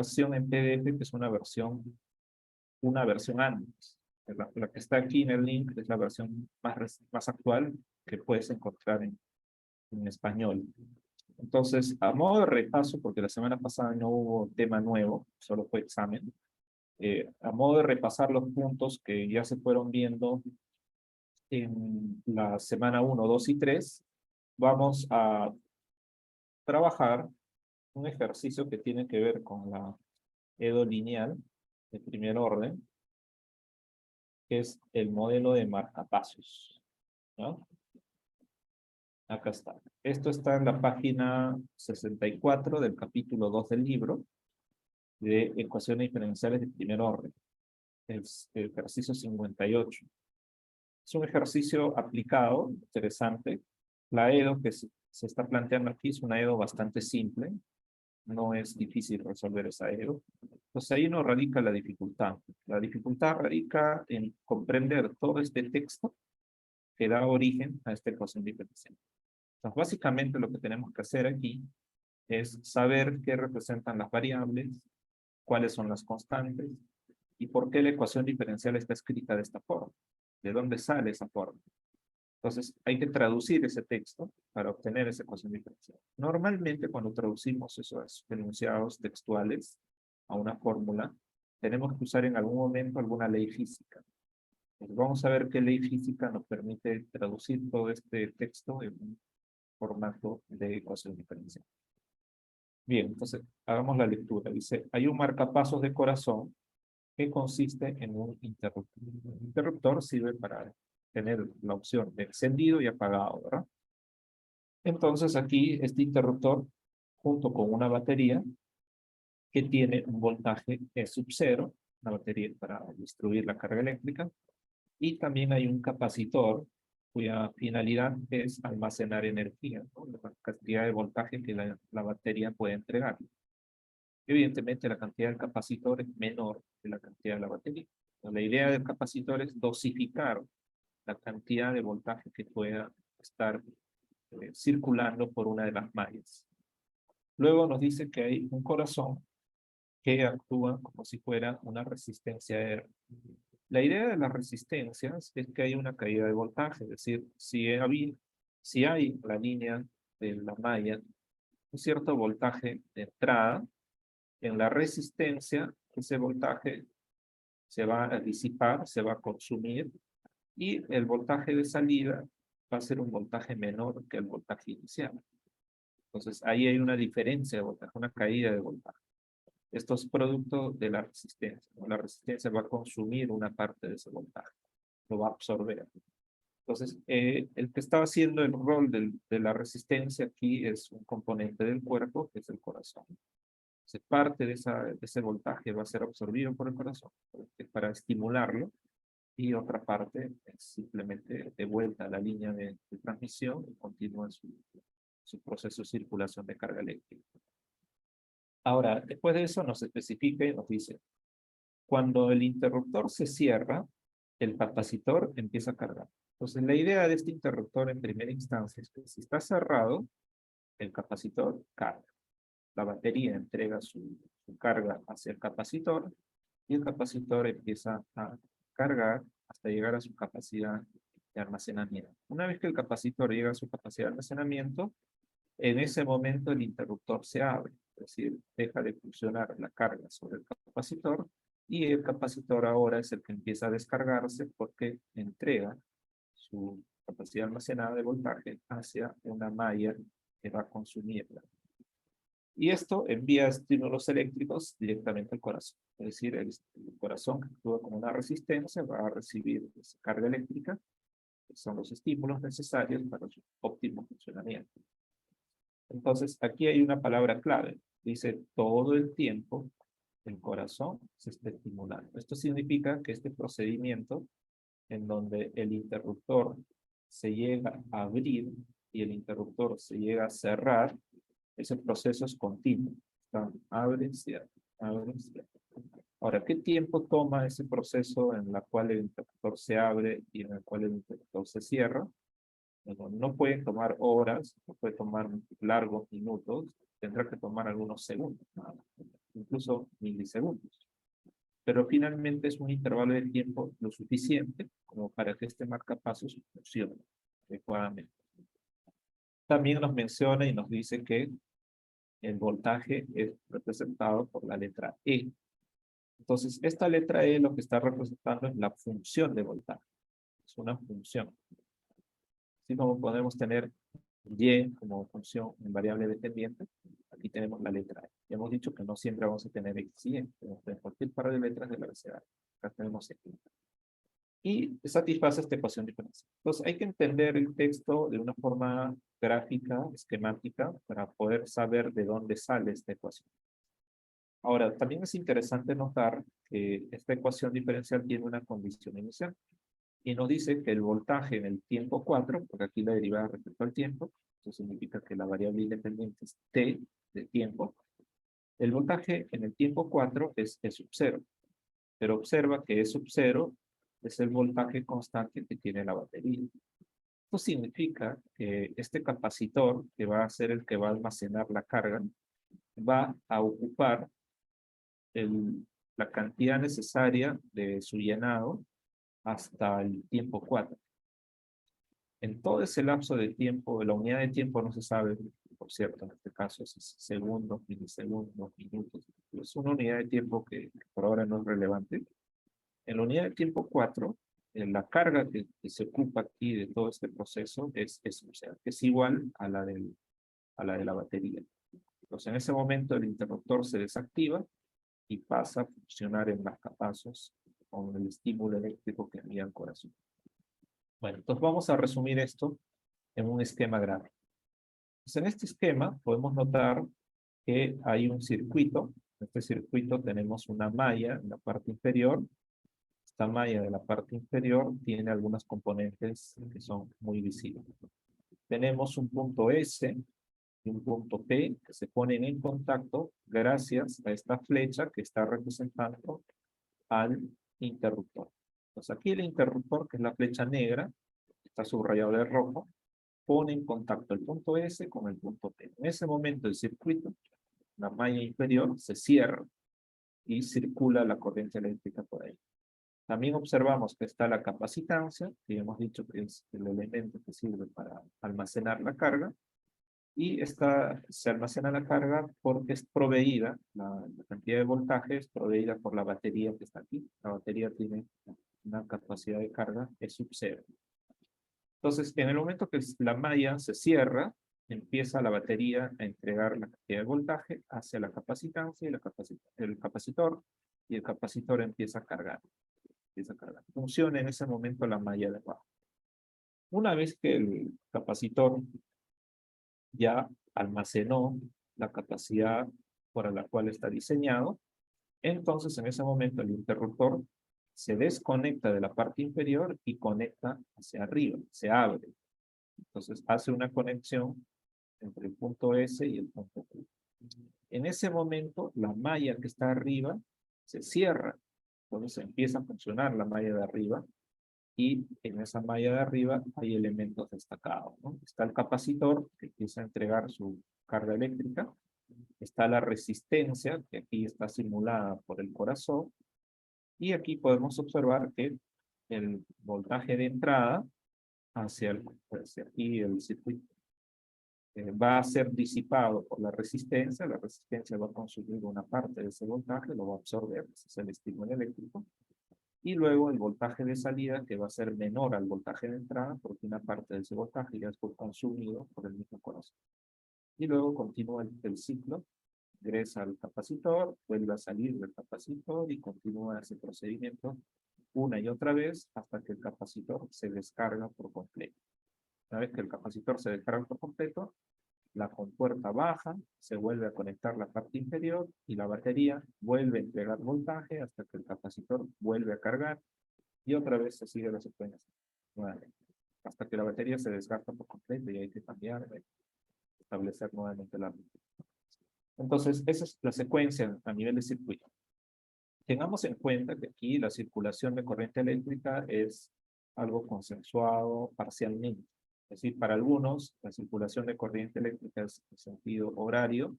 versión en PDF, que es una versión antes. La que está aquí en el link es la versión más actual que puedes encontrar en español. Entonces, a modo de repaso, porque la semana pasada no hubo tema nuevo, solo fue examen, a modo de repasar los puntos que ya se fueron viendo en la semana 1, 2 y 3, vamos a trabajar un ejercicio que tiene que ver con la EDO lineal de primer orden, que es el modelo de marcapasos, ¿no? Acá está. Esto está en la página 64 del capítulo 2 del libro de ecuaciones diferenciales de primer orden. Es el ejercicio 58. Es un ejercicio aplicado, interesante. La EDO que se está planteando aquí es una EDO bastante simple. No es difícil resolver esa EDO. Entonces ahí no radica la dificultad. La dificultad radica en comprender todo este texto que da origen a esta ecuación diferencial. Entonces, básicamente lo que tenemos que hacer aquí es saber qué representan las variables, cuáles son las constantes y por qué la ecuación diferencial está escrita de esta forma. ¿De dónde sale esa forma? Entonces, hay que traducir ese texto para obtener esa ecuación diferencial. Normalmente, cuando traducimos esos enunciados textuales a una fórmula, tenemos que usar en algún momento alguna ley física. Pues vamos a ver qué ley física nos permite traducir todo este texto en un formato de ecuación diferencial. Bien, entonces hagamos la lectura. Dice, hay un marcapasos de corazón que consiste en un interruptor. El interruptor sirve para tener la opción de encendido y apagado, ¿verdad? Entonces aquí este interruptor, junto con una batería que tiene un voltaje E sub 0, una batería para distribuir la carga eléctrica, y también hay un capacitor cuya finalidad es almacenar energía, ¿no? La cantidad de voltaje que la batería puede entregar. Evidentemente la cantidad del capacitor es menor que la cantidad de la batería. Entonces, la idea del capacitor es dosificar la cantidad de voltaje que pueda estar circulando por una de las mallas. Luego nos dice que hay un corazón que actúa como si fuera una resistencia R. La idea de las resistencias es que hay una caída de voltaje, es decir, si hay la línea de la malla un cierto voltaje de entrada, en la resistencia ese voltaje se va a disipar, se va a consumir, y el voltaje de salida va a ser un voltaje menor que el voltaje inicial. Entonces ahí hay una diferencia de voltaje, una caída de voltaje. Esto es producto de la resistencia, ¿no? La resistencia va a consumir una parte de ese voltaje, lo va a absorber. Entonces, el que está haciendo el rol de la resistencia aquí es un componente del cuerpo, que es el corazón. Entonces, parte de ese voltaje va a ser absorbido por el corazón para estimularlo, y otra parte es simplemente de vuelta a la línea de transmisión y continúa su proceso de circulación de carga eléctrica. Ahora, después de eso nos especifica y nos dice, cuando el interruptor se cierra, el capacitor empieza a cargar. Entonces, la idea de este interruptor en primera instancia es que si está cerrado, el capacitor carga. La batería entrega su carga hacia el capacitor y el capacitor empieza a cargar hasta llegar a su capacidad de almacenamiento. Una vez que el capacitor llega a su capacidad de almacenamiento, en ese momento el interruptor se abre, es decir, deja de funcionar la carga sobre el capacitor y el capacitor ahora es el que empieza a descargarse porque entrega su capacidad almacenada de voltaje hacia una malla que va a consumirla. Y esto envía estímulos eléctricos directamente al corazón. Es decir, el corazón, que actúa como una resistencia, va a recibir esa carga eléctrica, que son los estímulos necesarios para su óptimo funcionamiento. Entonces, aquí hay una palabra clave. Dice, todo el tiempo el corazón se está estimulando. Esto significa que este procedimiento, en donde el interruptor se llega a abrir y el interruptor se llega a cerrar, ese proceso es continuo. Abre, cierra, abre, cierra. Ahora, ¿qué tiempo toma ese proceso en el cual el interruptor se abre y en el cual el interruptor se cierra? Bueno, no puede tomar horas, no puede tomar largos minutos, tendrá que tomar algunos segundos. incluso milisegundos. Pero finalmente es un intervalo de tiempo lo suficiente como para que este marcapasos funcione adecuadamente. También nos menciona y nos dice que el voltaje es representado por la letra E. Entonces, esta letra E lo que está representando es la función de voltaje. Es una función. Así como podemos tener Y como función en variable dependiente, aquí tenemos la letra E. Ya hemos dicho que no siempre vamos a tener X y Y, tenemos cualquier par de letras del abecedario. Acá tenemos X. Y satisface esta ecuación diferencial. Entonces hay que entender el texto de una forma gráfica, esquemática, para poder saber de dónde sale esta ecuación. Ahora, también es interesante notar que esta ecuación diferencial tiene una condición inicial. Y nos dice que el voltaje en el tiempo 4, porque aquí la derivada respecto al tiempo, eso significa que la variable independiente es t de tiempo, el voltaje en el tiempo 4 es E sub 0. Pero observa que E sub 0 es el voltaje constante que tiene la batería. Esto significa que este capacitor, que va a ser el que va a almacenar la carga, va a ocupar la cantidad necesaria de su llenado hasta el tiempo 4. En todo ese lapso de tiempo, la unidad de tiempo no se sabe, por cierto, en este caso es segundos, milisegundos, minutos. Es una unidad de tiempo que por ahora no es relevante. En la unidad de tiempo 4, la carga que se ocupa aquí de todo este proceso o sea, es igual a la de la batería. Entonces, en ese momento el interruptor se desactiva y pasa a funcionar en marcapasos con el estímulo eléctrico que envía el corazón. Bueno, entonces vamos a resumir esto en un esquema gráfico. Entonces, en este esquema podemos notar que hay un circuito. En este circuito tenemos una malla en la parte inferior. Esta malla de la parte inferior tiene algunas componentes que son muy visibles. Tenemos un punto S y un punto P que se ponen en contacto gracias a esta flecha que está representando al interruptor. Entonces aquí el interruptor, que es la flecha negra, está subrayado de rojo, pone en contacto el punto S con el punto P. En ese momento el circuito, la malla inferior, se cierra y circula la corriente eléctrica por ahí. También observamos que está la capacitancia, que hemos dicho que es el elemento que sirve para almacenar la carga, y se almacena la carga porque es proveída, la cantidad de voltaje es proveída por la batería que está aquí. La batería tiene una capacidad de carga E sub 0. Entonces, en el momento que la malla se cierra, empieza la batería a entregar la cantidad de voltaje hacia la capacitancia y el capacitor, y el capacitor empieza a cargar. Funciona en ese momento la malla de abajo. Una vez que el capacitor ya almacenó la capacidad para la cual está diseñado, entonces en ese momento el interruptor se desconecta de la parte inferior y conecta hacia arriba, se abre. Entonces hace una conexión entre el punto S y el punto Q. En ese momento la malla que está arriba se cierra, entonces empieza a funcionar la malla de arriba y en esa malla de arriba hay elementos destacados, ¿no? Está el capacitor que empieza a entregar su carga eléctrica, está la resistencia que aquí está simulada por el corazón y aquí podemos observar que el voltaje de entrada hacia aquí el circuito va a ser disipado por la resistencia va a consumir una parte de ese voltaje, lo va a absorber, ese es el estímulo eléctrico, y luego el voltaje de salida que va a ser menor al voltaje de entrada porque una parte de ese voltaje ya fue consumido por el mismo corazón. Y luego continúa el ciclo, ingresa al capacitor, vuelve a salir del capacitor y continúa ese procedimiento una y otra vez hasta que el capacitor se descarga por completo. Una vez que el capacitor se descarga por completo, la compuerta baja, se vuelve a conectar la parte inferior y la batería vuelve a entregar voltaje hasta que el capacitor vuelve a cargar y otra vez se sigue la secuencia nuevamente, hasta que la batería se desgasta por completo y hay que cambiar, establecer nuevamente la ruta. Entonces, esa es la secuencia a nivel de circuito. Tengamos en cuenta que aquí la circulación de corriente eléctrica es algo consensuado parcialmente. Es decir, para algunos la circulación de corriente eléctrica es en sentido horario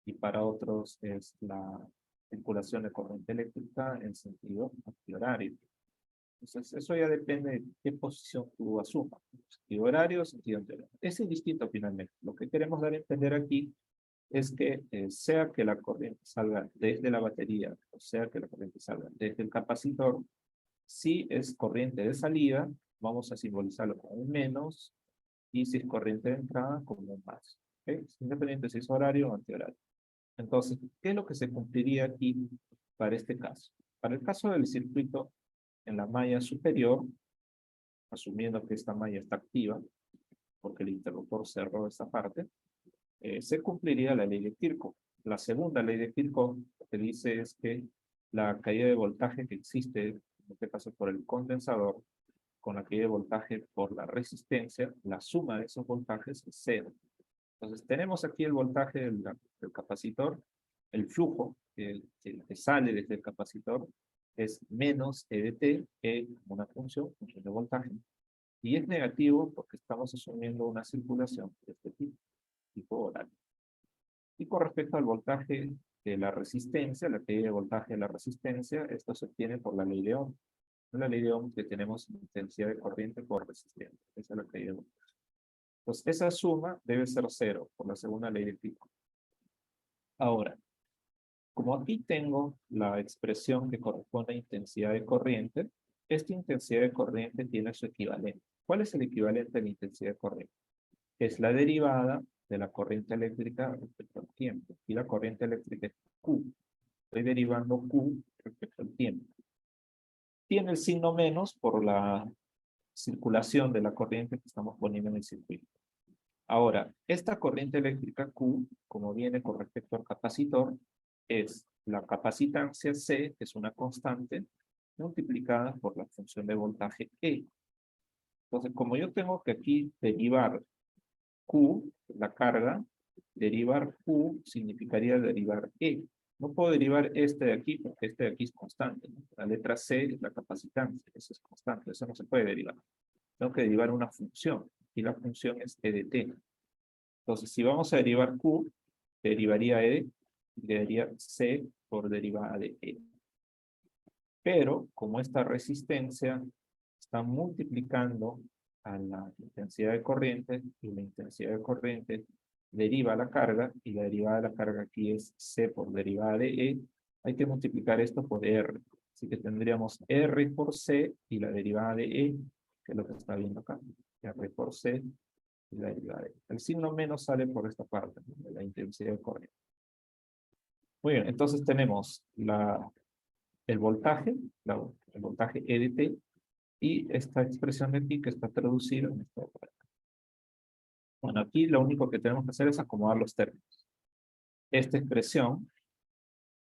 y para otros es la circulación de corriente eléctrica en sentido antihorario. Entonces, eso ya depende de qué posición tú asumas. Sentido horario, sentido antihorario. Es indistinto finalmente. Lo que queremos dar a entender aquí es que sea que la corriente salga desde la batería, o sea que la corriente salga desde el capacitor, si es corriente de salida, vamos a simbolizarlo como un menos, y si es corriente de entrada, como un más. ¿Okay? Independiente si es horario o antihorario. Entonces, ¿qué es lo que se cumpliría aquí para este caso? Para el caso del circuito en la malla superior, asumiendo que esta malla está activa, porque el interruptor cerró esta parte, se cumpliría la ley de Kirchhoff. La segunda ley de Kirchhoff lo que dice es que la caída de voltaje que existe, en este caso por el condensador, con la caída de voltaje por la resistencia, la suma de esos voltajes es cero. Entonces tenemos aquí el voltaje del capacitor, el flujo que sale desde el capacitor es menos EDT, E como una función de voltaje, y es negativo porque estamos asumiendo una circulación de este tipo horario. Y con respecto al voltaje de la resistencia, la caída de voltaje de la resistencia, esto se obtiene por la ley de Ohm. En la ley de Ohm que tenemos intensidad de corriente por resistencia. Esa es la caída de voltaje. Entonces, esa suma debe ser cero por la segunda ley de Kirchhoff. Ahora, como aquí tengo la expresión que corresponde a intensidad de corriente, esta intensidad de corriente tiene su equivalente. ¿Cuál es el equivalente a la intensidad de corriente? Es la derivada de la corriente eléctrica respecto al tiempo. Y la corriente eléctrica es Q. Estoy derivando Q respecto al tiempo. Tiene el signo menos por la circulación de la corriente que estamos poniendo en el circuito. Ahora, esta corriente eléctrica Q, como viene con respecto al capacitor, es la capacitancia C, que es una constante, multiplicada por la función de voltaje E. Entonces, como yo tengo que aquí derivar Q, la carga, derivar Q significaría derivar E. No puedo derivar este de aquí porque este de aquí es constante, ¿no? La letra C es la capacitancia, eso es constante, eso no se puede derivar. Tengo que derivar una función, y la función es E de T. Entonces, si vamos a derivar Q, derivaría E, y daría C por derivada de E. Pero, como esta resistencia está multiplicando a la intensidad de corriente, y la intensidad de corriente deriva la carga, y la derivada de la carga aquí es C por derivada de E, hay que multiplicar esto por R. Así que tendríamos R por C y la derivada de E, que es lo que está viendo acá. R por C y la derivada de E. El signo menos sale por esta parte, ¿no? De la intensidad de corriente. Muy bien, entonces tenemos el voltaje, el voltaje E de T, y esta expresión de aquí que está traducida en esta otra. Bueno, aquí lo único que tenemos que hacer es acomodar los términos. Esta expresión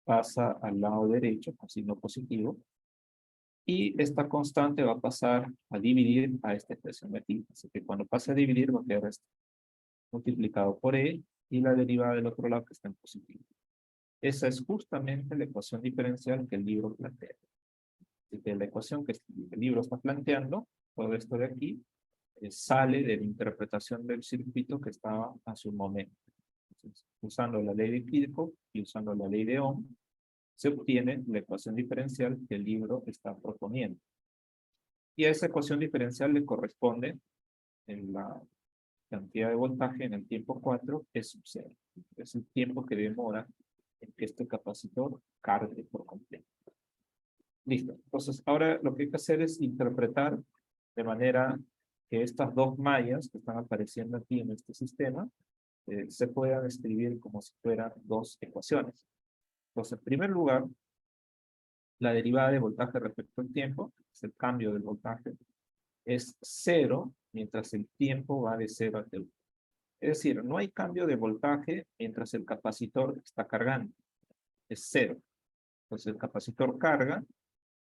pasa al lado derecho con signo positivo, y esta constante va a pasar a dividir a esta expresión de aquí. Así que cuando pase a dividir va a quedar esto multiplicado por E, y la derivada del otro lado que está en positivo. Esa es justamente la ecuación diferencial que el libro plantea. Así que la ecuación que el libro está planteando, todo esto de aquí, sale de la interpretación del circuito que estaba hace un momento. Entonces, usando la ley de Kirchhoff y usando la ley de Ohm, se obtiene la ecuación diferencial que el libro está proponiendo. Y a esa ecuación diferencial le corresponde en la cantidad de voltaje en el tiempo 4 es sub 0. Es el tiempo que demora en que este capacitor cargue por completo. Listo. Entonces, ahora lo que hay que hacer es interpretar de manera que estas dos mallas que están apareciendo aquí en este sistema se puedan escribir como si fueran dos ecuaciones. Entonces, en primer lugar, la derivada de voltaje respecto al tiempo, es el cambio del voltaje, es 0 mientras el tiempo va de 0 a T1. Es decir, no hay cambio de voltaje mientras el capacitor está cargando. Es 0. Entonces el capacitor carga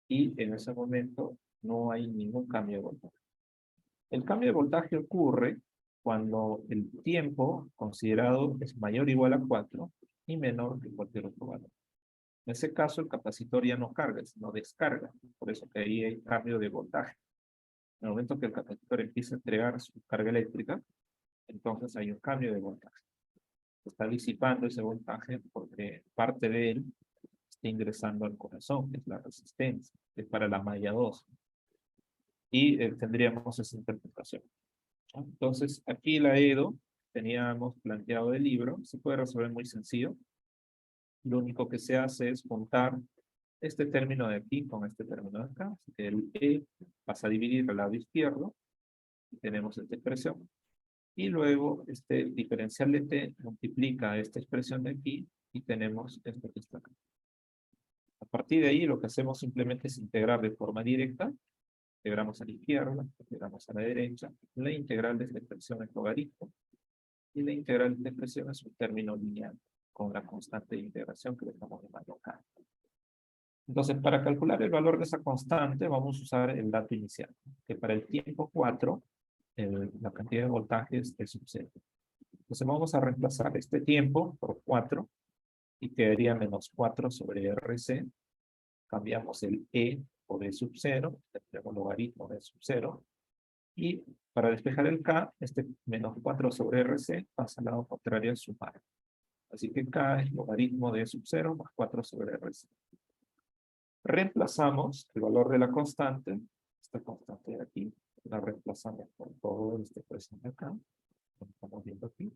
y en ese momento no hay ningún cambio de voltaje. El cambio de voltaje ocurre cuando el tiempo considerado es mayor o igual a 4 y menor que cualquier otro valor. En ese caso el capacitor ya no carga, sino descarga. Por eso que ahí hay cambio de voltaje. En el momento que el capacitor empieza a entregar su carga eléctrica, entonces hay un cambio de voltaje. está disipando ese voltaje porque parte de él está ingresando al corazón, que es la resistencia, que es para la malla 2. Y tendríamos esa interpretación. Entonces, aquí la EDO, teníamos planteado el libro, se puede resolver muy sencillo. Lo único que se hace es juntar este término de aquí con este término de acá. Así que el E pasa a dividir al lado izquierdo, y tenemos esta expresión. Y luego este diferencial de T multiplica esta expresión de aquí, y tenemos esto que está acá. A partir de ahí, lo que hacemos simplemente es integrar de forma directa. Integramos a la izquierda, integramos a la derecha. La integral de esta expresión es logaritmo. Y la integral de esta expresión es un término lineal con la constante de integración que le estamos llamando acá. Entonces, para calcular el valor de esa constante, vamos a usar el dato inicial, que para el tiempo 4, la cantidad de voltajes es sub 0. Entonces, vamos a reemplazar este tiempo por 4 y quedaría menos 4 sobre RC. Cambiamos el E por E sub 0, tenemos logaritmo de E sub 0. Y para despejar el K, este menos 4 sobre RC pasa al lado contrario al sumar. Así que K es logaritmo de E sub 0 más 4 sobre RC. Reemplazamos el valor de la constante, esta constante de aquí, la reemplazamos por todo esta expresión de acá, como estamos viendo aquí.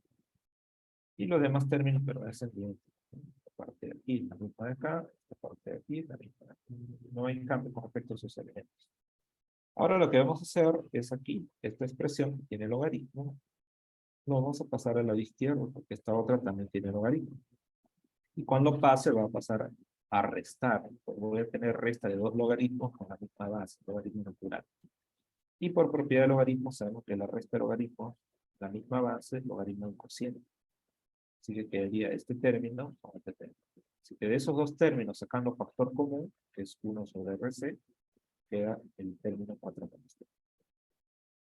Y los demás términos permanecen bien. Esta parte de aquí, la misma de acá, esta parte de aquí, la misma de aquí. No hay cambio con respecto a sus elementos. Ahora lo que vamos a hacer es aquí, esta expresión tiene logaritmo, lo vamos a pasar al lado izquierdo, porque esta otra también tiene logaritmo. Y cuando pase, va a pasar a restar. Voy a tener resta de dos logaritmos con la misma base, logaritmo natural. Y por propiedad de logaritmo, sabemos que la resta de logaritmos, la misma base, logaritmo del cociente. Así que quedaría este término con este término. Así que de esos dos términos, sacando factor común, que es 1 sobre RC, queda el término 4 con este.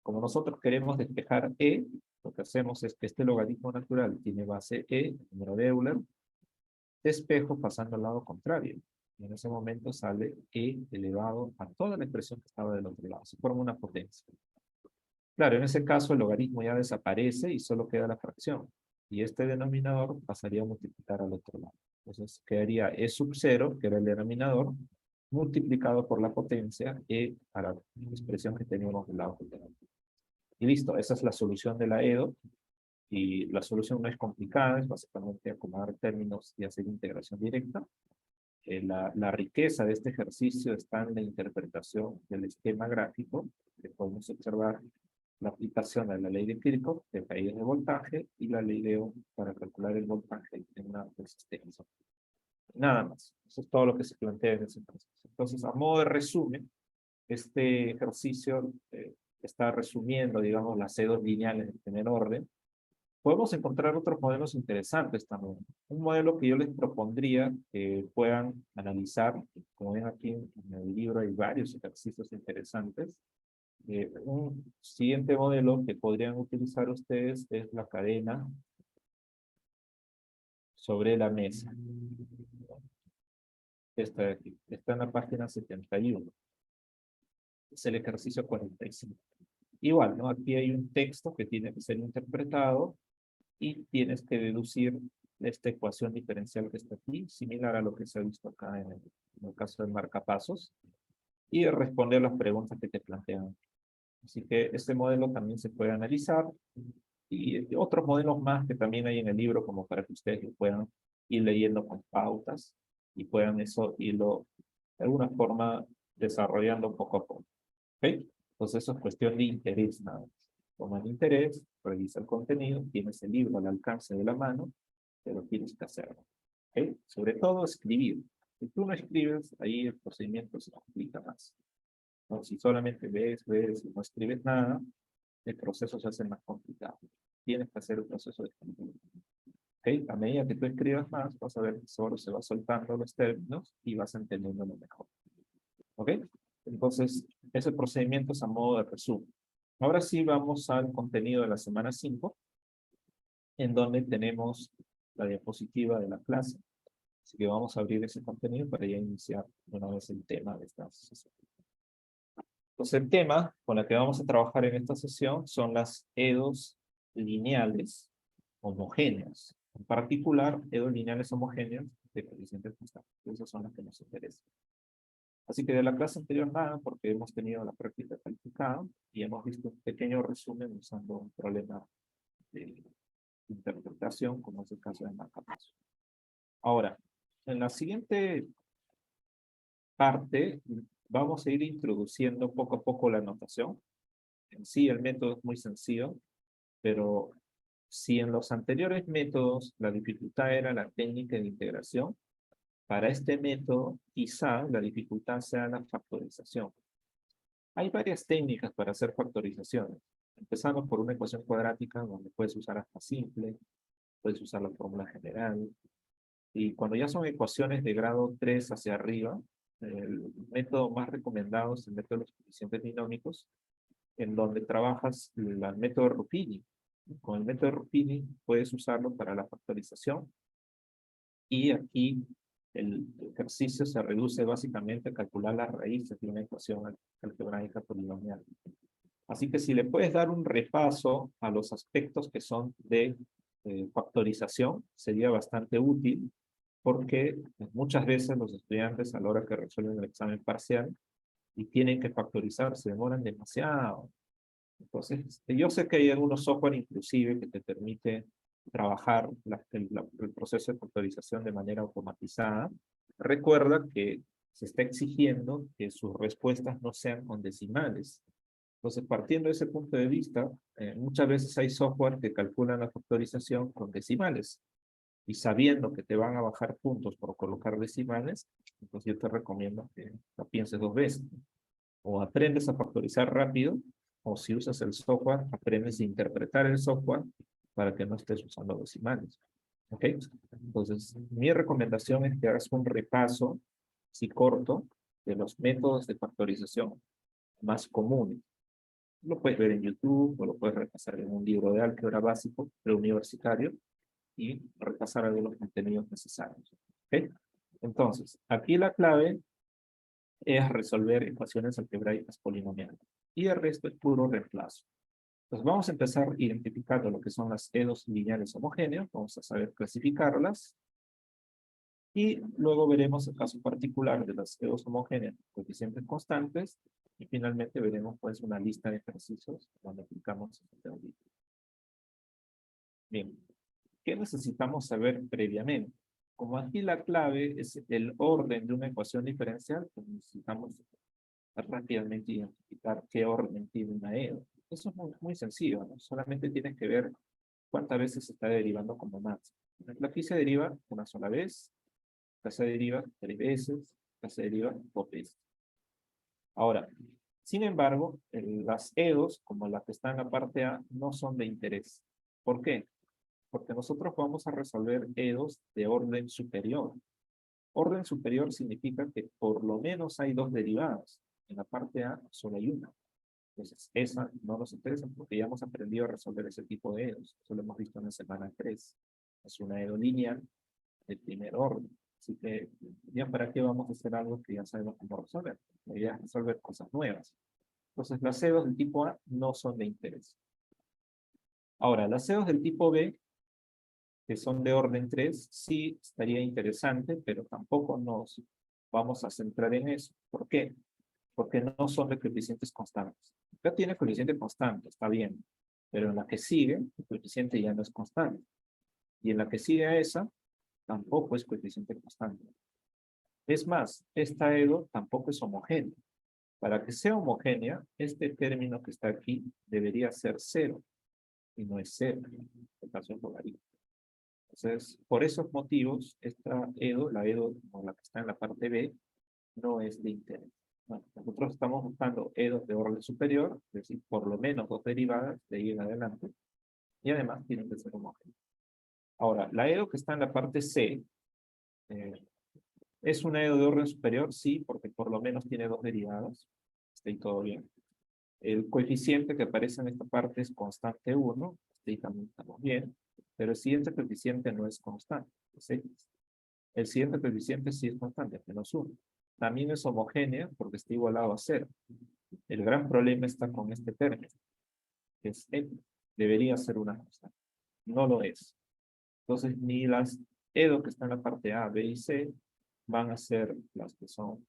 Como nosotros queremos despejar E, lo que hacemos es que este logaritmo natural tiene base E, el número de Euler, despejo pasando al lado contrario. Y en ese momento sale E elevado a toda la expresión que estaba del otro lado. Se forma una potencia. Claro, en ese caso el logaritmo ya desaparece y solo queda la fracción. Y este denominador pasaría a multiplicar al otro lado. Entonces quedaría E sub 0, que era el denominador, multiplicado por la potencia E a la expresión que teníamos del lado contrario. Y listo, esa es la solución de la EDO. Y la solución no es complicada, es básicamente acomodar términos y hacer integración directa. La riqueza de este ejercicio está en la interpretación del esquema gráfico, que podemos observar la aplicación de la ley de Kirchhoff, de caídas de voltaje, y la ley de Ohm para calcular el voltaje en una resistencia. Nada más. Eso es todo lo que se plantea en ese proceso. Entonces, a modo de resumen, este ejercicio está resumiendo, digamos, las sedos lineales en primer orden. Podemos encontrar otros modelos interesantes también. Un modelo que yo les propondría que puedan analizar, como ven aquí en el libro hay varios ejercicios interesantes. Un siguiente modelo que podrían utilizar ustedes es la cadena sobre la mesa. Esta de aquí, está en la página 71. Es el ejercicio 45. Igual, ¿no? Aquí hay un texto que tiene que ser interpretado y tienes que deducir esta ecuación diferencial que está aquí, similar a lo que se ha visto acá en el caso del marcapasos, y responder las preguntas que te plantean. Así que este modelo también se puede analizar, y otros modelos más que también hay en el libro, como para que ustedes lo puedan ir leyendo con pautas, y puedan eso irlo de alguna forma desarrollando poco a poco. ¿Ok? Entonces eso es cuestión de interés nada más. Toma el interés, revisa el contenido, tienes el libro al alcance de la mano, pero tienes que hacerlo. ¿Ok? Sobre todo escribir. Si tú no escribes, ahí el procedimiento se complica más. ¿No? Si solamente ves y no escribes nada, el proceso se hace más complicado. Tienes que hacer el proceso de escribir. ¿Ok? A medida que tú escribas más, vas a ver que solo se va soltando los términos y vas entendiéndolo mejor. ¿Ok? Entonces, ese procedimiento es a modo de resumen. Ahora sí vamos al contenido de la semana 5, en donde tenemos la diapositiva de la clase. Así que vamos a abrir ese contenido para ya iniciar una vez el tema de esta sesión. Entonces, el tema con el que vamos a trabajar en esta sesión son las EDOs lineales homogéneas. En particular, EDOs lineales homogéneos de coeficientes constantes. Esas son las que nos interesan. Así que de la clase anterior nada, porque hemos tenido la práctica calificada y hemos visto un pequeño resumen usando un problema de interpretación, como es el caso de marcapaso. Ahora, en la siguiente parte, vamos a ir introduciendo poco a poco la notación. En sí, el método es muy sencillo, pero si en los anteriores métodos la dificultad era la técnica de integración, para este método quizá la dificultad sea la factorización. Hay varias técnicas para hacer factorizaciones, empezando por una ecuación cuadrática donde puedes usar hasta simple, puedes usar la fórmula general, y cuando ya son ecuaciones de grado 3 hacia arriba, el método más recomendado es el método de los coeficientes binómicos, en donde trabajas el método Ruffini. Con el método Ruffini puedes usarlo para la factorización, y aquí el ejercicio se reduce básicamente a calcular las raíces de una ecuación algebraica polinomial. Así que si le puedes dar un repaso a los aspectos que son de factorización, sería bastante útil, porque muchas veces los estudiantes a la hora que resuelven el examen parcial y tienen que factorizar, se demoran demasiado. Entonces, yo sé que hay algunos software inclusive que te permite trabajar el proceso de factorización de manera automatizada. Recuerda que se está exigiendo que sus respuestas no sean con decimales. Entonces, partiendo de ese punto de vista, muchas veces hay software que calculan la factorización con decimales. Y sabiendo que te van a bajar puntos por colocar decimales, entonces yo te recomiendo que la pienses dos veces. O aprendes a factorizar rápido, o si usas el software, aprendes a interpretar el software para que no estés usando decimales. ¿Ok? Entonces, mi recomendación es que hagas un repaso, si corto, de los métodos de factorización más comunes. Lo puedes ver en YouTube, o lo puedes repasar en un libro de álgebra básico preuniversitario, y repasar algunos contenidos necesarios. ¿Ok? Entonces, aquí la clave es resolver ecuaciones algebraicas polinomiales. Y el resto es puro reemplazo. Entonces vamos a empezar identificando lo que son las EDOs lineales homogéneas. Vamos a saber clasificarlas. Y luego veremos el caso particular de las EDOs homogéneas, coeficientes constantes. Y finalmente veremos pues una lista de ejercicios donde aplicamos esta teoría. Bien, ¿qué necesitamos saber previamente? Como aquí la clave es el orden de una ecuación diferencial, pues necesitamos rápidamente identificar qué orden tiene una EDO. Eso es muy sencillo, ¿no? Solamente tienes que ver cuántas veces se está derivando como máximo. Aquí se deriva una sola vez, acá se deriva 3 veces, acá se deriva 2 veces. Ahora, sin embargo, las EDOs, como la que está en la parte A, no son de interés. ¿Por qué? Porque nosotros vamos a resolver EDOs de orden superior. Orden superior significa que por lo menos hay 2 derivadas. En la parte A solo hay una. Entonces, esa no nos interesa porque ya hemos aprendido a resolver ese tipo de EDOs. Eso lo hemos visto en la semana 3. Es una EDO lineal de primer orden. Así que, ¿ya para qué vamos a hacer algo que ya sabemos cómo resolver? La idea es resolver cosas nuevas. Entonces, las EDOs del tipo A no son de interés. Ahora, las EDOs del tipo B, que son de orden 3, sí estaría interesante, pero tampoco nos vamos a centrar en eso. ¿Por qué? Porque no son de coeficientes constantes. Acá tiene coeficiente constante, está bien, pero en la que sigue, el coeficiente ya no es constante. Y en la que sigue a esa, tampoco es coeficiente constante. Es más, esta EDO tampoco es homogénea. Para que sea homogénea, este término que está aquí debería ser 0, y no es 0, en caso de logaritmo. Entonces, por esos motivos, esta EDO, la EDO como la que está en la parte B, no es de interés. Bueno, nosotros estamos buscando EDOs de orden superior, es decir, por lo menos 2 derivadas de ahí en adelante, y además tienen que ser homogéneas. Ahora, la EDO que está en la parte C, ¿es una EDO de orden superior? Sí, porque por lo menos tiene 2 derivadas, está ahí todo bien. El coeficiente que aparece en esta parte es constante 1, ahí también estamos bien, pero el siguiente coeficiente no es constante, es X. El siguiente coeficiente sí es constante, menos 1. También es homogénea porque está igualado a 0. El gran problema está con este término, que es X. Debería ser una constante. No lo es. Entonces, ni las EDO que están en la parte A, B y C van a ser las que son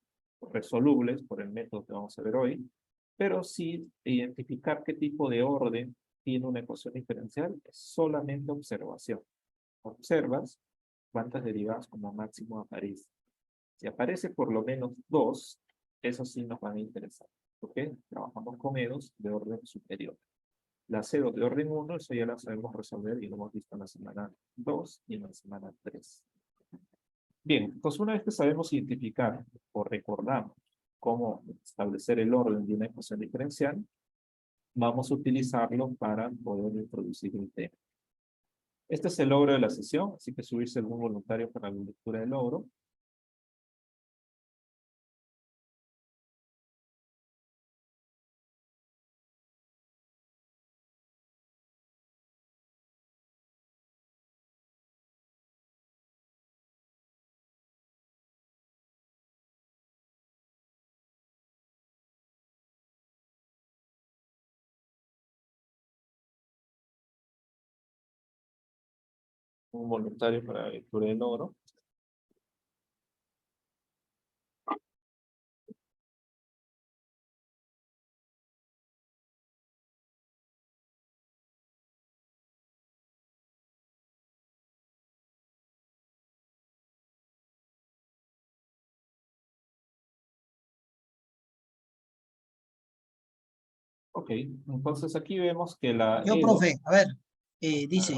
resolubles por el método que vamos a ver hoy, pero sí identificar qué tipo de orden tiene una ecuación diferencial es solamente observación. Observas cuántas derivadas como máximo aparecen. Si aparece por lo menos 2, esos sí nos van a interesar. ¿Ok? Trabajamos con EDOs de orden superior. Las EDOs de orden 1, eso ya las sabemos resolver y lo hemos visto en la semana 2 y en la semana 3. Bien, entonces una vez que sabemos identificar o recordamos cómo establecer el orden de una ecuación diferencial, vamos a utilizarlo para poder introducir el tema. Este es el logro de la sesión, así que subirse algún voluntario para la lectura del logro. Un voluntario para la lectura del logro. Ok, entonces aquí vemos que la Yo, EDO... profe, a ver, A ver, dice,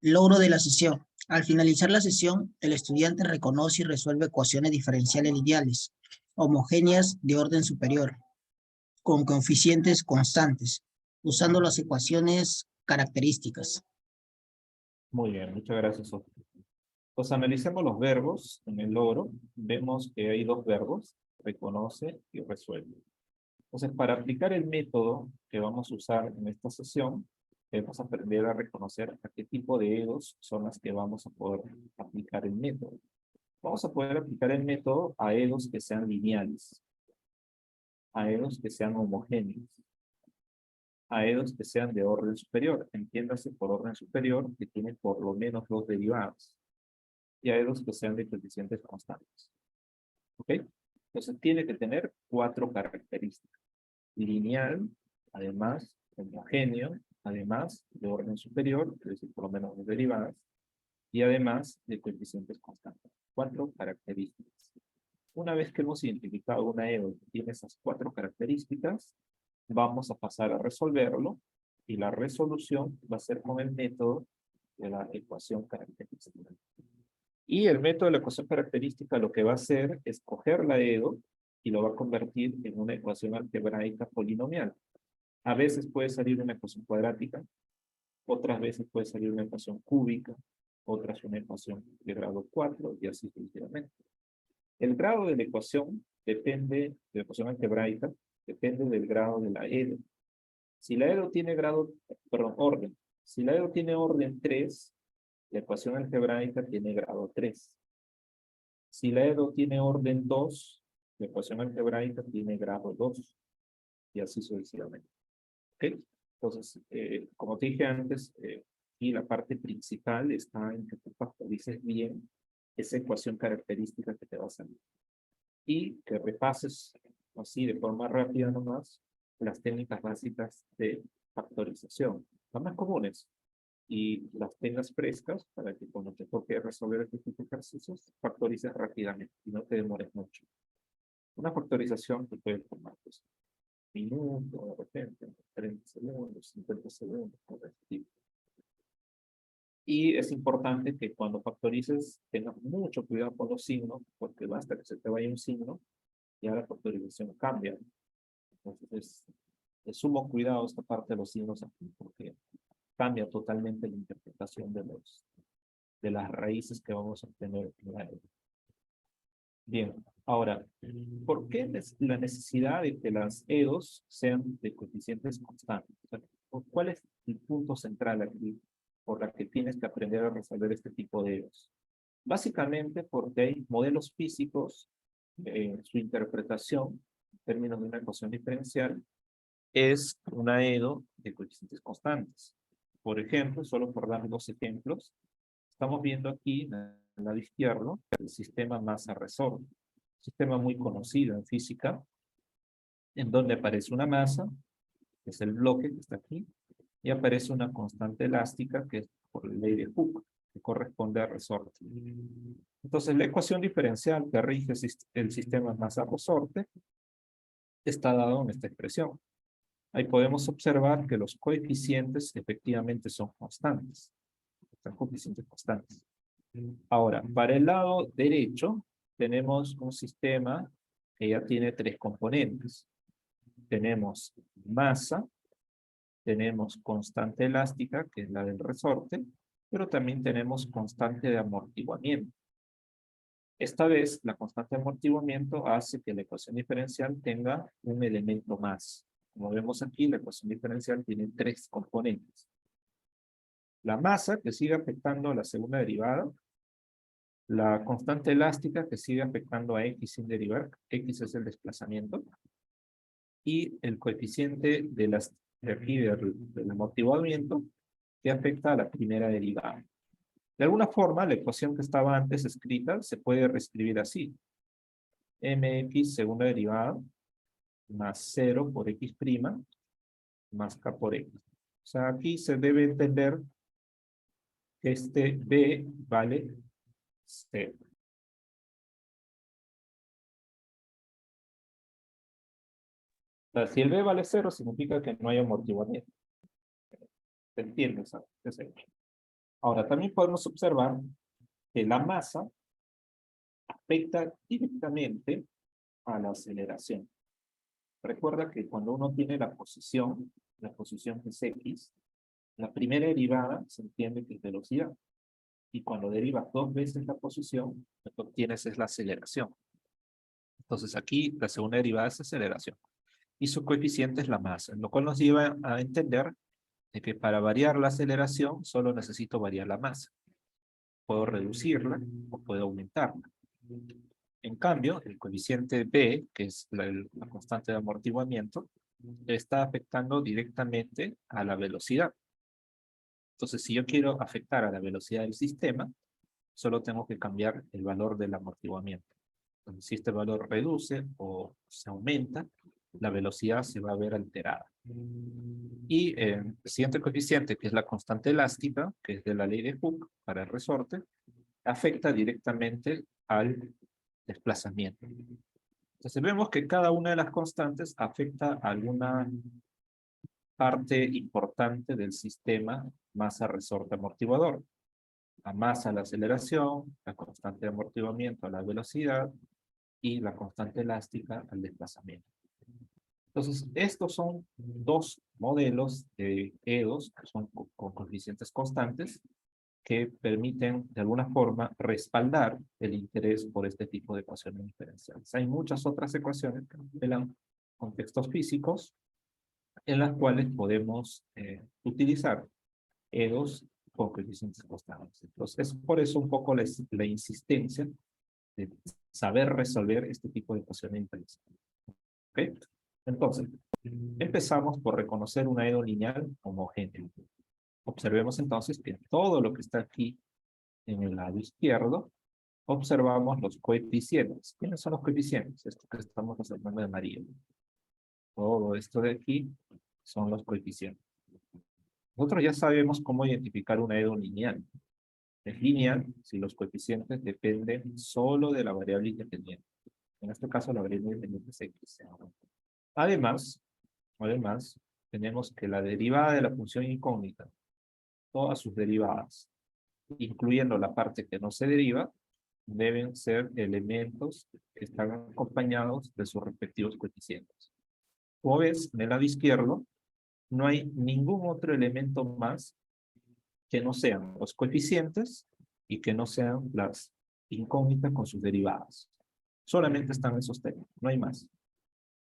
logro de la sesión. Al finalizar la sesión, el estudiante reconoce y resuelve ecuaciones diferenciales lineales, homogéneas de orden superior, con coeficientes constantes, usando las ecuaciones características. muy bien, muchas gracias, Sofía. Pues analicemos los verbos en el logro. Vemos que hay dos verbos, reconoce y resuelve. Entonces, para aplicar el método que vamos a usar en esta sesión, debemos aprender a reconocer a qué tipo de EDOs son las que vamos a poder aplicar el método. Vamos a poder aplicar el método a EDOs que sean lineales, a EDOs que sean homogéneos, a EDOs que sean de orden superior. Entiéndase por orden superior que tiene por lo menos 2 derivadas, y a EDOs que sean de coeficientes constantes. ¿Ok? Entonces tiene que tener 4 características. Lineal, además, homogéneo, además de orden superior, es decir, por lo menos 2 derivadas, y además de coeficientes constantes. 4 características. Una vez que hemos identificado una EDO que tiene esas 4 características, vamos a pasar a resolverlo, y la resolución va a ser con el método de la ecuación característica. Y el método de la ecuación característica lo que va a hacer es coger la EDO y lo va a convertir en una ecuación algebraica polinomial. A veces puede salir una ecuación cuadrática, otras veces puede salir una ecuación cúbica, otras una ecuación de grado 4 y así sucesivamente. El grado de la ecuación depende, de la ecuación algebraica, depende del grado de la EDO. Si la EDO tiene orden. Si la EDO tiene orden 3, la ecuación algebraica tiene grado 3. Si la EDO tiene orden 2, la ecuación algebraica tiene grado 2. Y así sucesivamente. ¿Ok? Entonces, como te dije antes, y la parte principal está en que tú factorices bien esa ecuación característica que te va a salir. Y que repases, así de forma rápida nomás, las técnicas básicas de factorización, las más comunes, y las tengas frescas para que cuando te toque resolver este tipo de ejercicios, factorices rápidamente y no te demores mucho. Una factorización que puede tomar pues, minutos, de repente, 30 segundos, 50 segundos, por el tipo. Y es importante que cuando factorices tengas mucho cuidado con los signos, porque basta que se te vaya un signo, ya la factorización cambia. Entonces es de sumo cuidado esta parte de los signos aquí, porque cambia totalmente la interpretación de las raíces que vamos a obtener en la EDO. Bien, ahora, ¿por qué la necesidad de que las EDOs sean de coeficientes constantes? O sea, ¿cuál es el punto central aquí por la que tienes que aprender a resolver este tipo de EDOs? Básicamente porque hay modelos físicos, su interpretación en términos de una ecuación diferencial es una EDO de coeficientes constantes. Por ejemplo, solo por dar 2 ejemplos, Estamos viendo aquí, en el lado izquierdo, el sistema masa-resorte. Sistema muy conocido en física, en donde aparece una masa, que es el bloque que está aquí, y aparece una constante elástica, que es por la ley de Hooke, que corresponde al resorte. Entonces, la ecuación diferencial que rige el sistema masa-resorte está dado en esta expresión. Ahí podemos observar que los coeficientes efectivamente son constantes. Son coeficientes constantes. Ahora, para el lado derecho, tenemos un sistema que ya tiene tres componentes. Tenemos masa, tenemos constante elástica, que es la del resorte, pero también tenemos constante de amortiguamiento. Esta vez, la constante de amortiguamiento hace que la ecuación diferencial tenga un elemento más. Como vemos aquí, la ecuación diferencial tiene tres componentes. La masa, que sigue afectando a la segunda derivada. La constante elástica, que sigue afectando a X sin derivar. X es el desplazamiento. Y el coeficiente del amortiguamiento, que afecta a la primera derivada. De alguna forma, la ecuación que estaba antes escrita se puede reescribir así. Mx segunda derivada más 0 por x' más k por x. O sea, aquí se debe entender que este b vale 0. O sea, si el b vale 0, significa que no hay amortiguamiento. ¿Se entiende ese hecho? Ahora, también podemos observar que la masa afecta directamente a la aceleración. Recuerda que cuando uno tiene la posición que es x, la primera derivada se entiende que es velocidad. Y cuando derivas dos veces la posición, lo que obtienes es la aceleración. Entonces aquí la segunda derivada es aceleración. Y su coeficiente es la masa, lo cual nos lleva a entender de que para variar la aceleración solo necesito variar la masa. Puedo reducirla o puedo aumentarla. En cambio, el coeficiente B, que es la constante de amortiguamiento, está afectando directamente a la velocidad. Entonces, si yo quiero afectar a la velocidad del sistema, solo tengo que cambiar el valor del amortiguamiento. Entonces, si este valor reduce o se aumenta, la velocidad se va a ver alterada. Y el siguiente coeficiente, que es la constante elástica, que es de la ley de Hooke para el resorte, afecta directamente al desplazamiento. Entonces vemos que cada una de las constantes afecta a alguna parte importante del sistema masa-resorte-amortiguador. La masa a la aceleración, la constante de amortiguamiento a la velocidad y la constante elástica al desplazamiento. Entonces, estos son dos modelos de EDOs que son con coeficientes constantes que permiten de alguna forma respaldar el interés por este tipo de ecuaciones diferenciales. Hay muchas otras ecuaciones que revelan contextos físicos en las cuales podemos utilizar EDOs con coeficientes constantes. Entonces, es por eso un poco la insistencia de saber resolver este tipo de ecuaciones diferenciales. ¿Okay? Entonces, empezamos por reconocer una EDO lineal homogénea. Observemos entonces que todo lo que está aquí en el lado izquierdo, observamos los coeficientes. ¿Quiénes son los coeficientes? Esto que estamos observando de amarillo. Todo esto de aquí son los coeficientes. Nosotros ya sabemos cómo identificar una EDO lineal. Es lineal si los coeficientes dependen solo de la variable independiente. En este caso, la variable independiente es x. Además, tenemos que la derivada de la función incógnita, todas sus derivadas, incluyendo la parte que no se deriva, deben ser elementos que están acompañados de sus respectivos coeficientes. Como ves, en el lado izquierdo, no hay ningún otro elemento más que no sean los coeficientes y que no sean las incógnitas con sus derivadas. Solamente están esos términos, no hay más.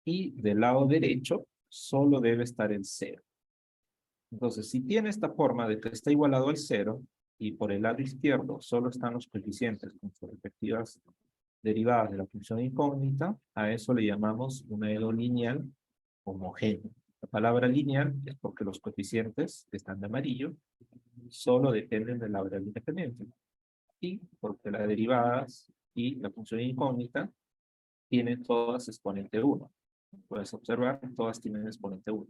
Y del lado derecho, solo debe estar el 0. Entonces, si tiene esta forma de que está igualado al 0, y por el lado izquierdo solo están los coeficientes con sus respectivas derivadas de la función incógnita, a eso le llamamos una EDO lineal homogénea. La palabra lineal es porque los coeficientes están de amarillo solo dependen de la variable independiente. Y porque las derivadas y la función incógnita tienen todas exponente 1. Puedes observar, todas tienen exponente 1.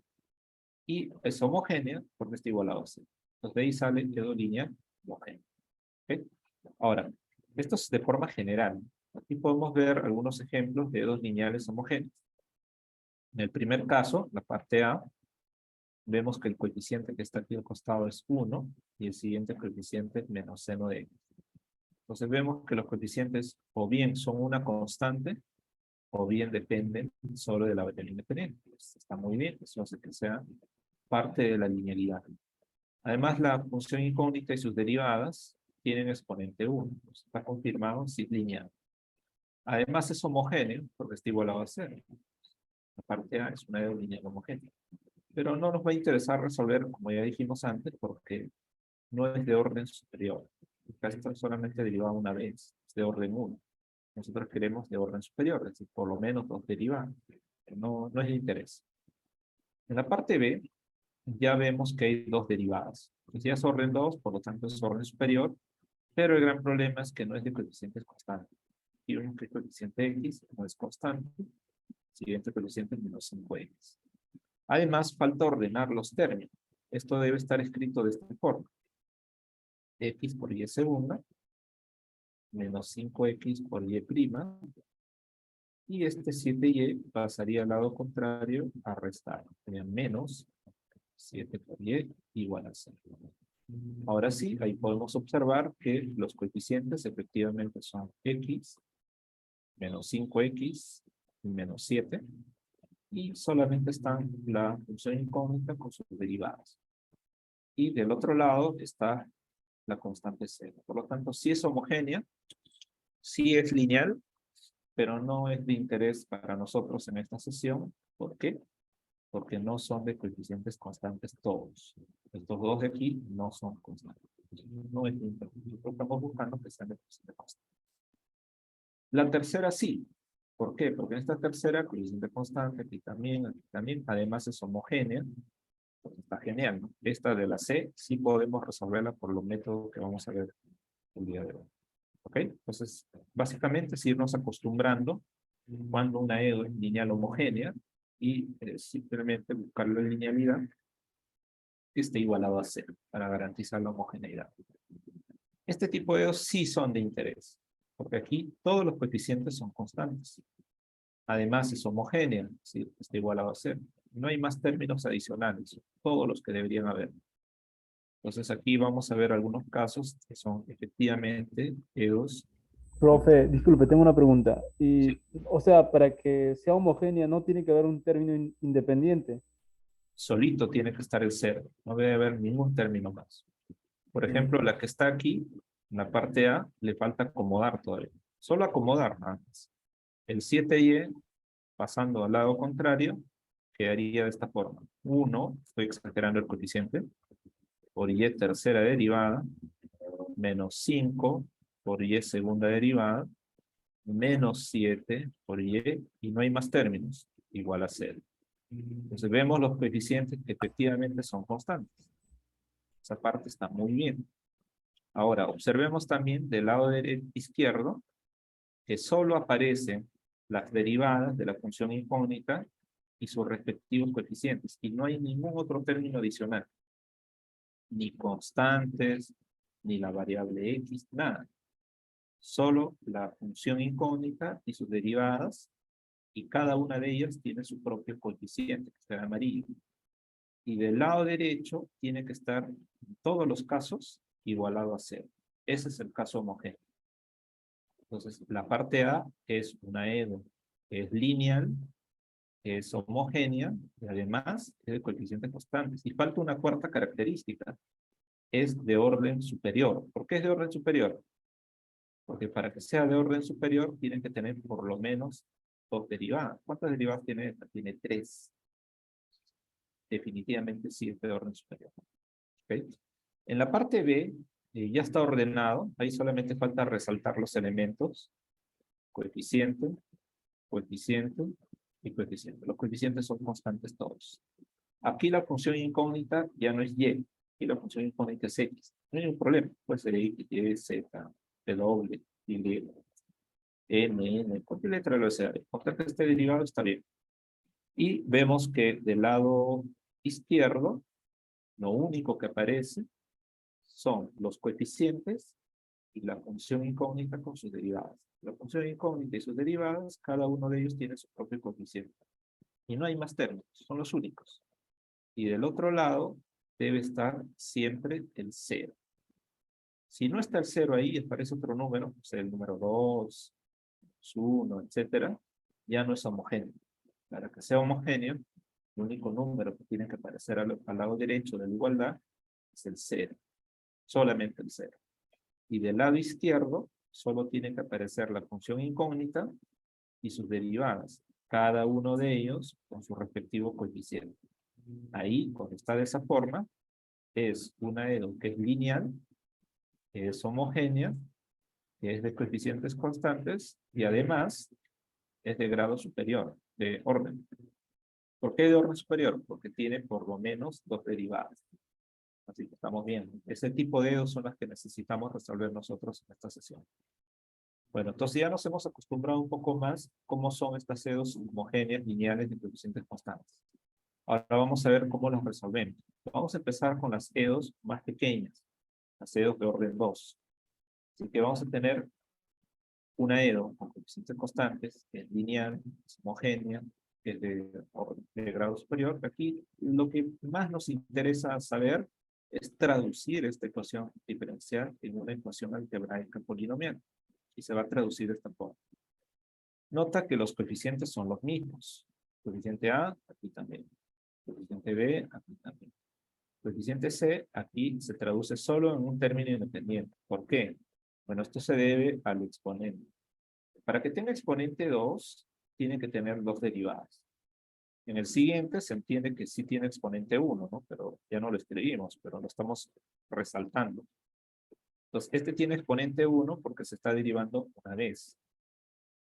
Y es homogénea porque está igualado a 0. Entonces de ahí sale EDO lineal homogénea. ¿Okay? Ahora, esto es de forma general. Aquí podemos ver algunos ejemplos de EDOs lineales homogéneos. En el primer caso, la parte A, vemos que el coeficiente que está aquí al costado es 1 y el siguiente coeficiente es menos seno de x. Entonces vemos que los coeficientes o bien son una constante o bien dependen solo de la variable independiente. Está muy bien, eso hace que sea parte de la linealidad. Además, la función incógnita y sus derivadas tienen exponente 1. Está confirmado si es lineal. Además, es homogéneo porque está igualado a 0. La parte A es una lineal homogénea. Pero no nos va a interesar resolver, como ya dijimos antes, porque no es de orden superior. Casi está solamente derivada una vez, es de orden 1. Nosotros queremos de orden superior, es decir, por lo menos 2 derivadas. No es de interés. En la parte B, ya vemos que hay 2 derivadas. Pues ya es orden 2, por lo tanto es orden superior, pero el gran problema es que no es de coeficientes constantes. Y vemos que el coeficiente x no es constante, el siguiente coeficiente es menos 5x. Además, falta ordenar los términos. Esto debe estar escrito de esta forma. X por y segunda, menos 5x por y prima, y este 7y pasaría al lado contrario a restar. Sería menos 7 por y igual a 0. Ahora sí, ahí podemos observar que los coeficientes efectivamente son x, menos 5x y menos 7, y solamente están la función incógnita con sus derivadas. Y del otro lado está la constante 0. Por lo tanto, sí es homogénea, sí es lineal, pero no es de interés para nosotros en esta sesión. ¿Por qué? Porque no son de coeficientes constantes todos. Estos dos de aquí no son constantes. No es de interés. Nosotros estamos buscando que sean de coeficientes constantes. La tercera sí. ¿Por qué? Porque en esta tercera, coeficiente constante, aquí también, además es homogénea. Pues está genial, ¿no? Esta de la C sí podemos resolverla por los métodos que vamos a ver el día de hoy. ¿Ok? Entonces, básicamente es irnos acostumbrando cuando una EDO es lineal homogénea y simplemente buscar la linealidad que esté igualado a 0 para garantizar la homogeneidad. Este tipo de EDOs sí son de interés, porque aquí todos los coeficientes son constantes. Además es homogénea, ¿sí? Está igualado a 0. No hay más términos adicionales, todos los que deberían haber. Entonces aquí vamos a ver algunos casos que son efectivamente EDOs. Profe, disculpe, tengo una pregunta. Sí. O sea, para que sea homogénea, ¿no tiene que haber un término independiente? Solito tiene que estar el 0, no debe haber ningún término más. Por ejemplo, la que está aquí, en la parte A, le falta acomodar todavía. Solo acomodar nada más. El 7y, pasando al lado contrario, quedaría de esta forma. 1, estoy exagerando el coeficiente, por y tercera derivada, menos 5 por y segunda derivada, menos 7 por y no hay más términos, igual a 0. Entonces vemos los coeficientes que efectivamente son constantes. Esa parte está muy bien. Ahora, observemos también del lado izquierdo que solo aparecen las derivadas de la función incógnita y sus respectivos coeficientes. Y no hay ningún otro término adicional. Ni constantes, ni la variable x, nada. Solo la función incógnita y sus derivadas, y cada una de ellas tiene su propio coeficiente, que está en amarillo. Y del lado derecho tiene que estar, en todos los casos, igualado a 0. Ese es el caso homogéneo. Entonces, la parte A es una EDO que es lineal, que es homogénea, y además es de coeficientes constantes. Y falta una cuarta característica, es de orden superior. ¿Por qué es de orden superior? Porque para que sea de orden superior, tienen que tener por lo menos 2 derivadas. ¿Cuántas derivadas tiene esta? Tiene 3. Definitivamente sí es de orden superior. ¿Okay? En la parte B, ya está ordenado. Ahí solamente falta resaltar los elementos. Coeficiente, coeficiente y coeficiente. Los coeficientes son constantes todos. Aquí la función incógnita ya no es y, y la función incógnita es X. No hay ningún problema. Puede ser X, Y, Z, W, Y, N, cualquier letra lo sea. Contar que esté derivado está bien. Y vemos que del lado izquierdo, lo único que aparece son los coeficientes y la función incógnita con sus derivadas. La función incógnita y sus derivadas, cada uno de ellos tiene su propio coeficiente. Y no hay más términos, son los únicos. Y del otro lado debe estar siempre el 0. Si no está el 0 ahí y aparece otro número, o sea, el número 2, 1, etcétera, ya no es homogéneo. Para que sea homogéneo, el único número que tiene que aparecer al lado derecho de la igualdad es el 0. Solamente el 0. Y del lado izquierdo, solo tiene que aparecer la función incógnita y sus derivadas. Cada uno de ellos con su respectivo coeficiente. Ahí, cuando está de esa forma, es una EDO que es lineal, que es homogénea, que es de coeficientes constantes y además es de grado superior, de orden. ¿Por qué de orden superior? Porque tiene por lo menos 2 derivadas. Así que estamos viendo. Ese tipo de EDOs son las que necesitamos resolver nosotros en esta sesión. Bueno, entonces ya nos hemos acostumbrado un poco más cómo son estas EDOs homogéneas, lineales de coeficientes constantes. Ahora vamos a ver cómo las resolvemos. Vamos a empezar con las EDOs más pequeñas, las EDOs de orden 2. Así que vamos a tener una EDO con coeficientes constantes, que es lineal, es homogénea, que es de grado superior. Aquí lo que más nos interesa saber es traducir esta ecuación diferencial en una ecuación algebraica polinomial. Y se va a traducir de esta forma. Nota que los coeficientes son los mismos. Coeficiente A, aquí también. Coeficiente B, aquí también. Coeficiente C, aquí se traduce solo en un término independiente. ¿Por qué? Bueno, esto se debe al exponente. Para que tenga exponente 2, tiene que tener 2 derivadas. En el siguiente se entiende que sí tiene exponente 1, ¿no? Pero ya no lo escribimos, pero lo estamos resaltando. Entonces, este tiene exponente 1 porque se está derivando una vez.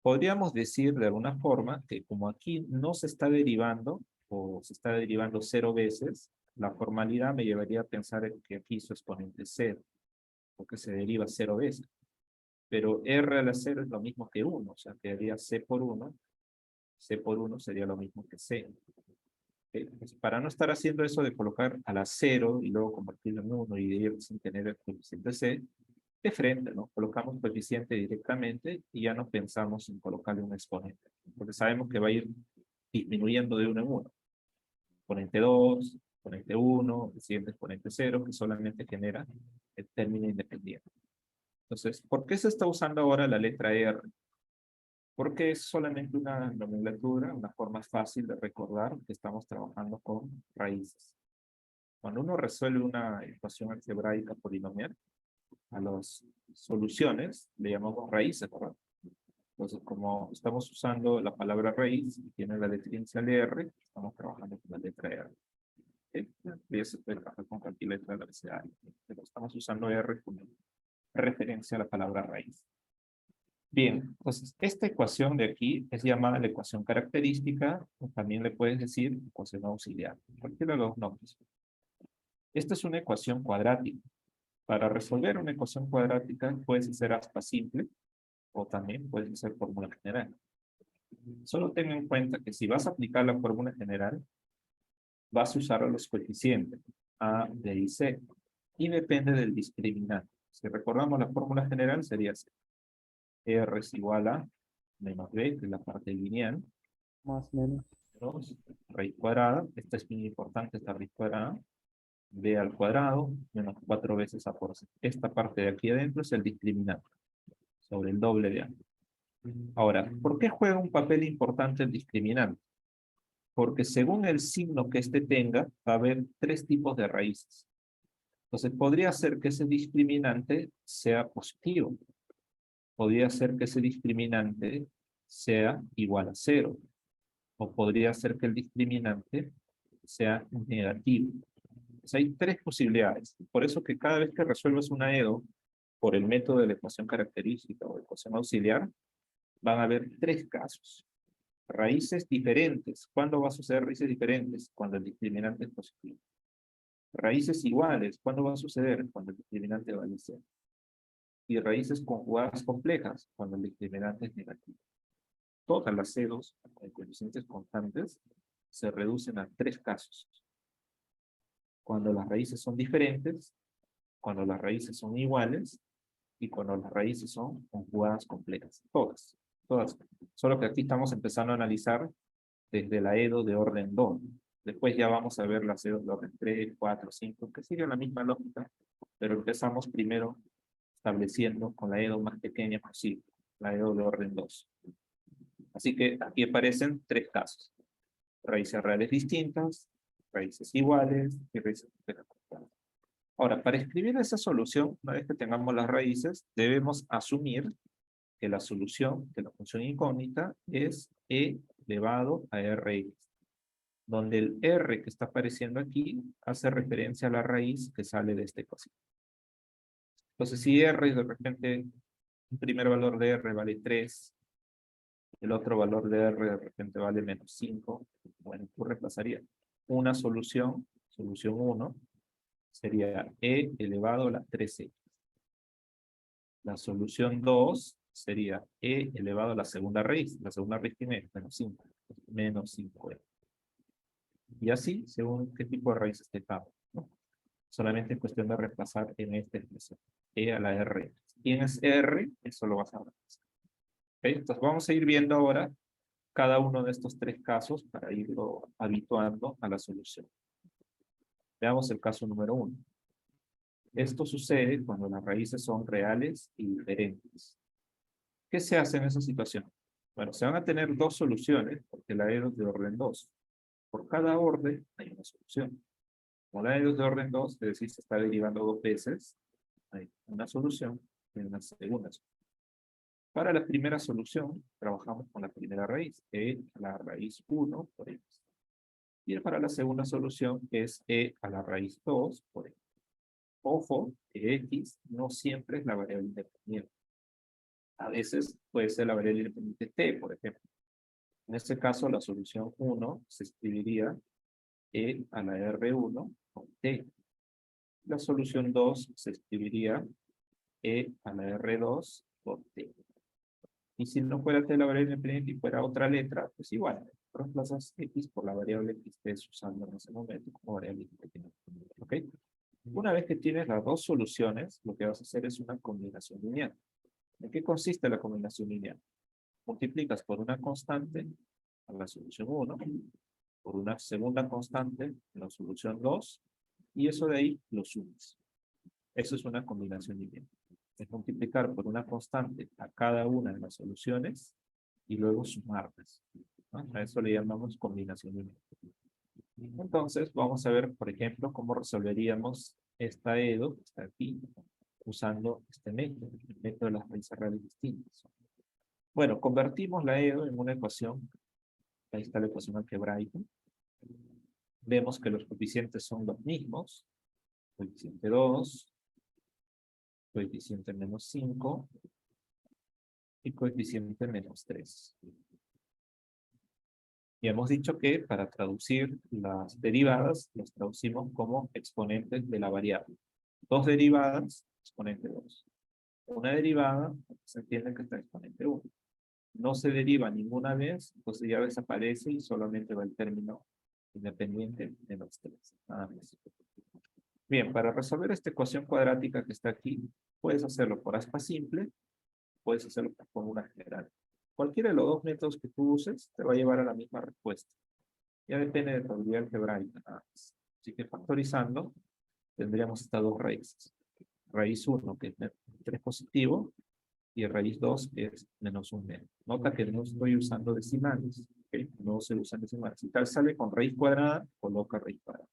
Podríamos decir de alguna forma que como aquí no se está derivando, o se está derivando 0 veces, la formalidad me llevaría a pensar que aquí su exponente es 0, porque se deriva 0 veces. Pero R a la 0 es lo mismo que 1, o sea, quedaría C por 1. C por 1 sería lo mismo que C. Pues para no estar haciendo eso de colocar a la 0 y luego convertirlo en 1 y ir sin tener el coeficiente C, de frente, ¿no? Colocamos coeficiente directamente y ya no pensamos en colocarle un exponente, porque sabemos que va a ir disminuyendo de 1 en 1. Exponente 2, exponente 1, el siguiente exponente 0, que solamente genera el término independiente. Entonces, ¿por qué se está usando ahora la letra R? Porque es solamente una nomenclatura, una forma fácil de recordar que estamos trabajando con raíces. Cuando uno resuelve una ecuación algebraica polinomial, a las soluciones le llamamos raíces, ¿verdad? Entonces, como estamos usando la palabra raíz y tiene la letra inicial de R, estamos trabajando con la letra R. ¿Okay? Y se puede trabajar con cualquier letra del abecedario, pero estamos usando R como referencia a la palabra raíz. Bien, entonces esta ecuación de aquí es llamada la ecuación característica, o también le puedes decir ecuación auxiliar, cualquiera de los nombres. Esta es una ecuación cuadrática. Para resolver una ecuación cuadrática puedes hacer aspa simple o también puedes hacer fórmula general. Solo ten en cuenta que si vas a aplicar la fórmula general, vas a usar los coeficientes A, B y C y depende del discriminante. Si recordamos la fórmula general sería así. R es igual a menos B, que es la parte lineal, Más o menos. menos raíz cuadrada, esta es muy importante, esta raíz cuadrada, B al cuadrado, menos 4 veces A por C. Esta parte de aquí adentro es el discriminante, sobre el doble de A. Ahora, ¿por qué juega un papel importante el discriminante? Porque según el signo que éste tenga, va a haber 3 tipos de raíces. Entonces, podría ser que ese discriminante sea positivo. Podría ser que ese discriminante sea igual a 0. O podría ser que el discriminante sea negativo. Entonces, hay 3 posibilidades. Por eso que cada vez que resuelves una EDO por el método de la ecuación característica o ecuación auxiliar, van a haber 3 casos. Raíces diferentes. ¿Cuándo va a suceder raíces diferentes? Cuando el discriminante es positivo. Raíces iguales, ¿cuándo va a suceder? Cuando el discriminante vale 0. Y raíces conjugadas complejas, cuando el discriminante es negativo. Todas las ceros con coeficientes constantes se reducen a 3 casos. Cuando las raíces son diferentes, cuando las raíces son iguales, y cuando las raíces son conjugadas complejas. Todas, todas. Solo que aquí estamos empezando a analizar desde la EDO de orden 2. Después ya vamos a ver las EDO de orden 3, 4, 5, que siguen la misma lógica, pero empezamos primero estableciendo con la EDO más pequeña posible, la EDO de orden 2. Así que aquí aparecen 3 casos. Raíces reales distintas, raíces iguales y raíces complejas. Ahora, para escribir esa solución, una vez que tengamos las raíces, debemos asumir que la solución de la función incógnita es e elevado a rx, donde el r que está apareciendo aquí hace referencia a la raíz que sale de esta ecuación. Entonces, si r de repente, un primer valor de r vale 3, el otro valor de r de repente vale menos 5, bueno, tú reemplazarías una solución, solución 1, sería e elevado a la 3x. La solución 2 sería e elevado a la segunda raíz. La segunda raíz tiene menos 5. Menos 5e. Y así, según qué tipo de raíces tengamos, ¿no? Solamente es cuestión de reemplazar en esta expresión. E a la r. ¿Quién es r? Eso lo vas a reemplazar. ¿Okay? Entonces vamos a ir viendo ahora cada uno de estos 3 casos para irlo habituando a la solución. Veamos el caso número 1. Esto sucede cuando las raíces son reales y diferentes. ¿Qué se hace en esa situación? Bueno, se van a tener 2 soluciones, porque la EDO es de orden 2. Por cada orden hay una solución. Como la EDO es de orden 2, es decir, se está derivando 2 veces, hay una solución y una segunda solución. Para la primera solución, trabajamos con la primera raíz, e a la raíz 1 por x. Y para la segunda solución es e a la raíz 2 por x. Ojo, que x no siempre es la variable independiente. A veces puede ser la variable independiente t, por ejemplo. En este caso, la solución 1 se escribiría e a la r1 con t. La solución 2 se escribiría e a la r2 con t. Y si no fuera t la variable independiente y fuera otra letra, pues igual, reemplazas x por la variable que estés usando en ese momento como variable independiente. ¿Ok? Una vez que tienes las 2 soluciones, lo que vas a hacer es una combinación lineal. ¿En qué consiste la combinación lineal? Multiplicas por una constante a la solución 1, por una segunda constante en la solución 2, y eso de ahí lo sumas. Eso es una combinación lineal. Es multiplicar por una constante a cada una de las soluciones y luego sumarlas, ¿no? A eso le llamamos combinación lineal. Entonces, vamos a ver, por ejemplo, cómo resolveríamos esta EDO, que está aquí, usando este método, el método de las raíces reales distintas. Bueno, convertimos la EDO en una ecuación. Ahí está la ecuación algebraica. Vemos que los coeficientes son los mismos. Coeficiente 2, coeficiente menos 5 y coeficiente menos 3. Y hemos dicho que para traducir las derivadas, las traducimos como exponentes de la variable. 2 derivadas, exponente 2. Una derivada, se entiende que está exponente 1. No se deriva ninguna vez, entonces ya desaparece y solamente va el término independiente de los 3. Nada más. Bien, para resolver esta ecuación cuadrática que está aquí, puedes hacerlo por aspa simple, puedes hacerlo por fórmula general. Cualquiera de los 2 métodos que tú uses te va a llevar a la misma respuesta. Ya depende de tu habilidad algebraica. Así que factorizando, tendríamos estas 2 raíces. Raíz 1, que es 3 positivo, y raíz 2, que es menos 1 menos. Nota que no estoy usando decimales, ¿okay? No se usan decimales. Si tal sale con raíz cuadrada, coloca raíz cuadrada.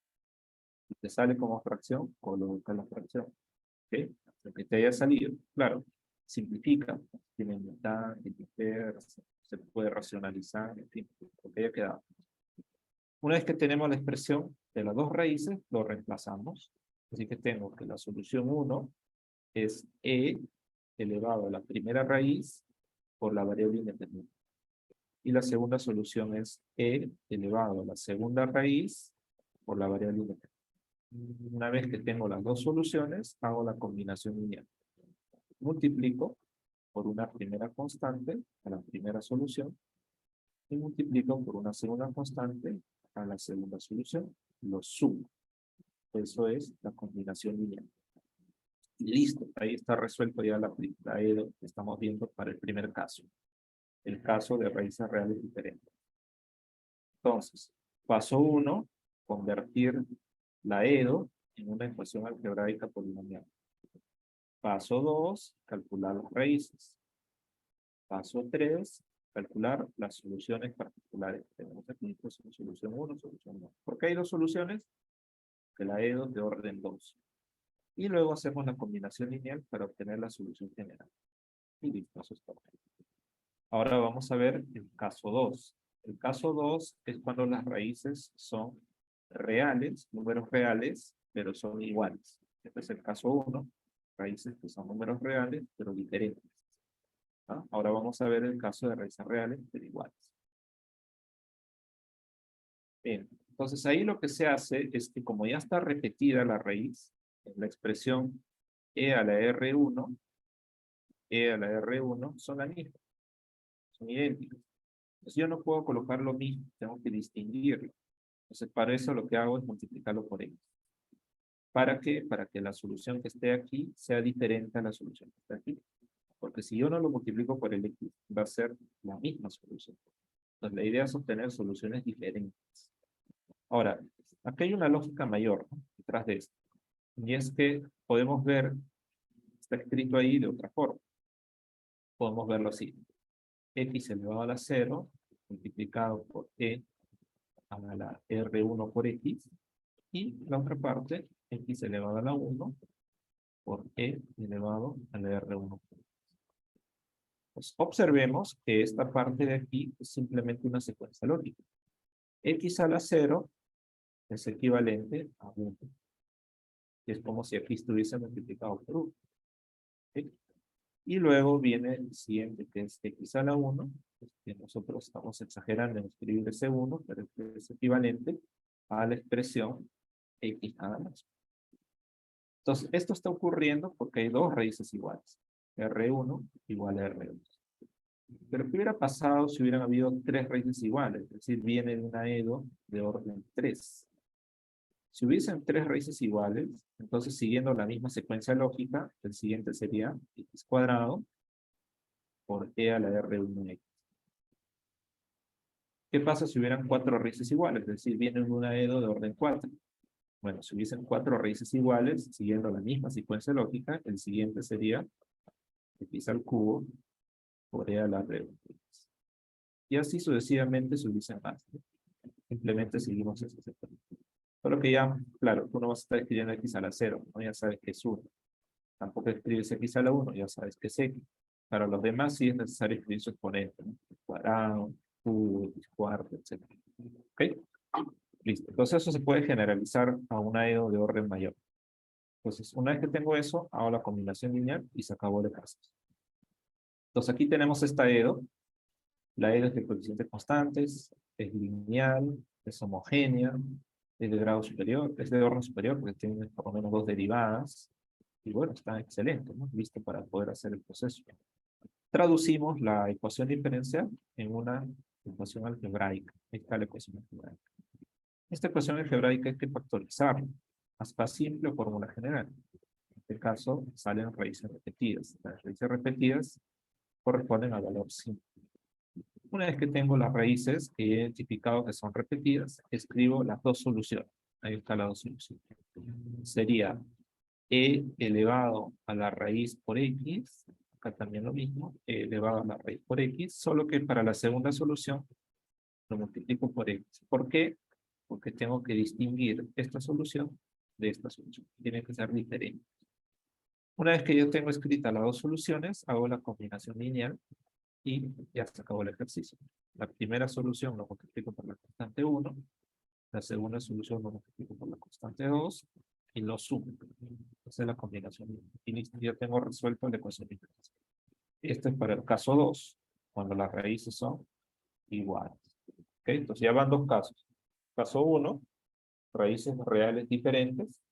Si te sale como fracción, coloca la fracción. ¿Ok? Lo que te haya salido, claro, simplifica. Tiene mitad, se puede racionalizar, en fin, lo que haya quedado. Una vez que tenemos la expresión de las 2 raíces, lo reemplazamos. Así que tengo que la solución 1 es e elevado a la primera raíz por la variable independiente. Y la segunda solución es e elevado a la segunda raíz por la variable independiente. Una vez que tengo las dos soluciones, hago la combinación lineal. Multiplico por una primera constante a la primera solución y multiplico por una segunda constante a la segunda solución. Lo sumo. Eso es la combinación lineal. Y listo, ahí está resuelto ya la EDO que estamos viendo para el primer caso. El caso de raíces reales diferentes. Entonces, paso 1, convertir la EDO en una ecuación algebraica polinomial. Paso 2, calcular las raíces. Paso 3, calcular las soluciones particulares que tenemos aquí. Pues solución 1, solución 2. ¿Por qué hay dos soluciones? Que la EDO es de orden 2. Y luego hacemos la combinación lineal para obtener la solución general. Y listo, eso es todo. Ahora vamos a ver el caso 2. El caso 2 es cuando las raíces son reales, números reales, pero son iguales. Este es el caso 1, raíces que son números reales, pero diferentes. ¿Ah? Ahora vamos a ver el caso de raíces reales, pero iguales. Bien, entonces ahí lo que se hace es que como ya está repetida la raíz, en la expresión e a la R1, e a la R1 son la misma, son idénticas. Entonces yo no puedo colocar lo mismo, tengo que distinguirlo. Entonces para eso lo que hago es multiplicarlo por x. ¿Para qué? Para que la solución que esté aquí sea diferente a la solución que está aquí. Porque si yo no lo multiplico por el x, va a ser la misma solución. Entonces la idea es obtener soluciones diferentes. Ahora, aquí hay una lógica mayor, ¿no?, detrás de esto. Y es que podemos ver, está escrito ahí de otra forma. Podemos verlo así. X elevado a la 0 multiplicado por e a la R1 por X, y la otra parte, X elevado a la 1 por E elevado a la R1 por X. Pues observemos que esta parte de aquí es simplemente una secuencia lógica. X a la 0 es equivalente a 1. Y es como si aquí estuviese multiplicado por 1. ¿Okay? Y luego viene el siguiente, que es X a la 1, que nosotros estamos exagerando en escribir ese 1, pero es equivalente a la expresión X nada más. Entonces, esto está ocurriendo porque hay dos raíces iguales. R1 igual a R2. Pero ¿qué hubiera pasado si hubieran habido tres raíces iguales? Es decir, viene de una EDO de orden 3. Si hubiesen tres raíces iguales, entonces siguiendo la misma secuencia lógica, el siguiente sería x cuadrado por e a la R1x. ¿Qué pasa si hubieran cuatro raíces iguales? Es decir, viene de una EDO de orden 4. Bueno, si hubiesen cuatro raíces iguales, siguiendo la misma secuencia lógica, el siguiente sería x al cubo por e a la R1x. Y así sucesivamente se hubiesen más, ¿no? Simplemente seguimos esa secuencia. Solo que ya, claro, tú no vas a estar escribiendo x a la 0, ¿no? Ya sabes que es 1. Tampoco escribes x a la 1, ya sabes que es x. Para los demás sí es necesario escribir su exponente, ¿no? Cuadrado, cubo, x cuarto, etc. ¿Ok? Listo. Entonces eso se puede generalizar a una EDO de orden mayor. Entonces, una vez que tengo eso, hago la combinación lineal y se acabó de casos. Entonces aquí tenemos esta EDO. La EDO es de coeficientes constantes, es lineal, es homogénea, es de grado superior, es de orden superior porque tiene por lo menos dos derivadas. Y bueno, está excelente, ¿no? Listo para poder hacer el proceso. Traducimos la ecuación diferencial en una ecuación algebraica. Ahí está la ecuación algebraica. Esta ecuación algebraica hay que factorizarla. Hasta simple o fórmula general. En este caso, salen raíces repetidas. Las raíces repetidas corresponden al valor simple. Una vez que tengo las raíces que he identificado que son repetidas, escribo las dos soluciones. Ahí está la dos soluciones. Sería e elevado a la raíz por x, acá también lo mismo, e elevado a la raíz por x, solo que para la segunda solución lo multiplico por x. ¿Por qué? Porque tengo que distinguir esta solución de esta solución. Tiene que ser diferente. Una vez que yo tengo escritas las dos soluciones, hago la combinación lineal y ya se acabó el ejercicio. La primera solución lo multiplico por la constante 1, la segunda solución lo multiplico por la constante 2 y lo sumo. Esa es la combinación. Y listo, ya tengo resuelto la ecuación diferencial. Este es para el caso 2, cuando las raíces son iguales. ¿Okay? Entonces ya van dos casos. Caso 1, raíces reales diferentes.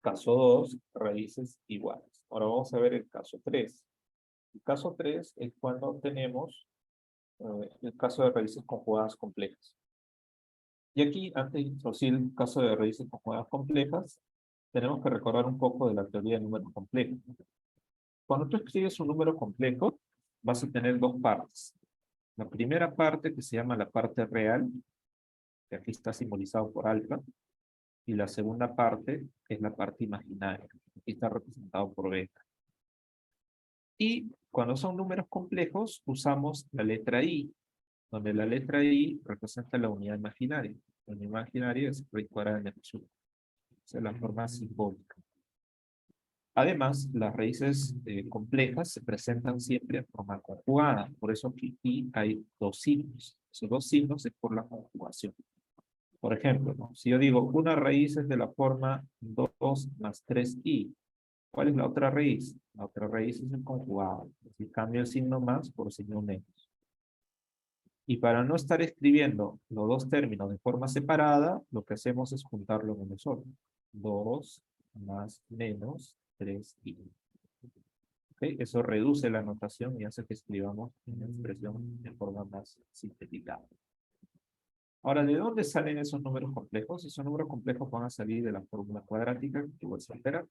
Caso 2, raíces iguales. Ahora vamos a ver el caso 3. El caso 3 es cuando tenemos el caso de raíces conjugadas complejas. Y aquí, antes de introducir el caso de raíces conjugadas complejas, tenemos que recordar un poco de la teoría de números complejos. Cuando tú escribes un número complejo, vas a tener dos partes. La primera parte, que se llama la parte real, que aquí está simbolizado por alfa, y la segunda parte es la parte imaginaria, que aquí está representado por beta. Y cuando son números complejos, usamos la letra I, donde la letra I representa la unidad imaginaria. La unidad imaginaria es raíz cuadrada de menos 1. Esa es la forma simbólica. Además, las raíces complejas se presentan siempre en forma conjugada. Por eso aquí hay dos signos. Esos dos signos es por la conjugación. Por ejemplo, ¿no? Si yo digo una raíz es de la forma 2 más 3i, ¿cuál es la otra raíz? La otra raíz es el conjugado. Si cambio el signo más por signo menos. Y para no estar escribiendo los dos términos de forma separada, lo que hacemos es juntarlo en uno solo. 2 más menos 3i. ¿Okay? Eso reduce la notación y hace que escribamos una expresión de forma más sintetizada. Ahora, ¿de dónde salen esos números complejos? Esos números complejos van a salir de la fórmula cuadrática que voy a solterar.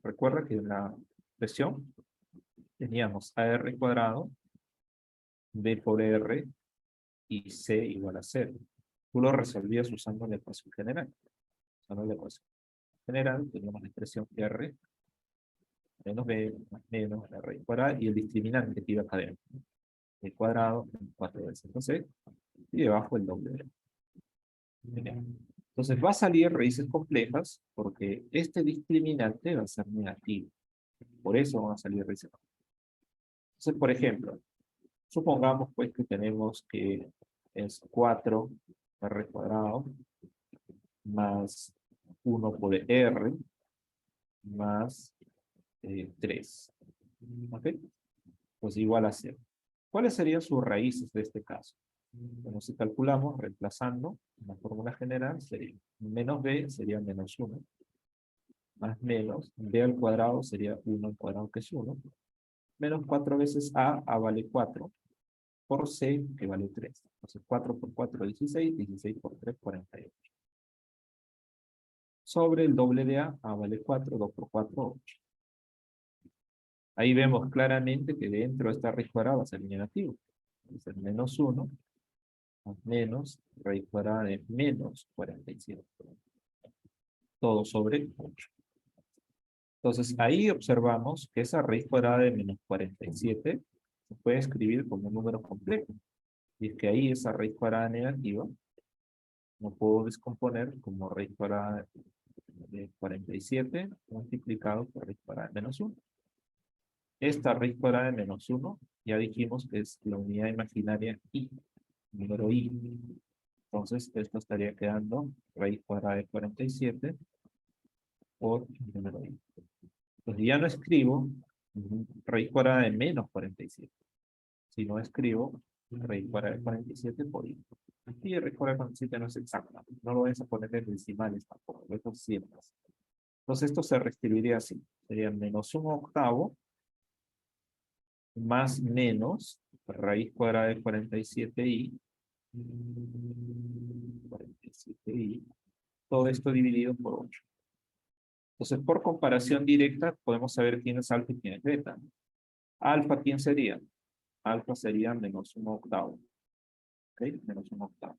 Recuerda que en la expresión teníamos AR cuadrado, B por R y C igual a 0. Tú lo resolvías usando la ecuación general. Usando la ecuación general teníamos la expresión R menos B más menos R cuadrado y el discriminante que iba acá adentro. El cuadrado 4 veces. Entonces, y debajo el doble de. Entonces va a salir raíces complejas porque este discriminante va a ser negativo. Por eso van a salir raíces complejas. Entonces, por ejemplo, supongamos pues que tenemos que es 4 R cuadrado más 1 por R más 3. ¿Ok? Pues igual a 0. ¿Cuáles serían sus raíces de este caso? Bueno, si calculamos, reemplazando la fórmula general, sería menos b sería menos 1, más menos b al cuadrado sería 1 al cuadrado, que es 1, menos 4 veces a vale 4, por c, que vale 3. Entonces 4 por 4, 16, 16 por 3, 48. Sobre el doble de a vale 4, 2 por 4, 8. Ahí vemos claramente que dentro de esta raíz cuadrada va a ser negativo. Entonces menos 1, más menos, raíz cuadrada de menos 47. Todo sobre 8. Entonces ahí observamos que esa raíz cuadrada de menos 47 se puede escribir como un número complejo. Y es que ahí esa raíz cuadrada negativa no puedo descomponer como raíz cuadrada de 47 multiplicado por raíz cuadrada de menos 1. Esta raíz cuadrada de menos 1 ya dijimos que es la unidad imaginaria i, número i. Entonces esto estaría quedando raíz cuadrada de 47 por número i. Entonces ya no escribo raíz cuadrada de menos 47, sino escribo raíz cuadrada de 47 por i. Aquí raíz cuadrada de 47 no es exacta, no lo vayas a poner en decimales tampoco, esto siempre. Entonces esto se reescribiría así, sería menos 1 octavo más menos raíz cuadrada de 47i, 47i, todo esto dividido por 8. Entonces, por comparación directa, podemos saber quién es alfa y quién es beta. Alfa, ¿quién sería? Alfa sería menos 1 octavo. ¿Ok? Menos 1 octavo.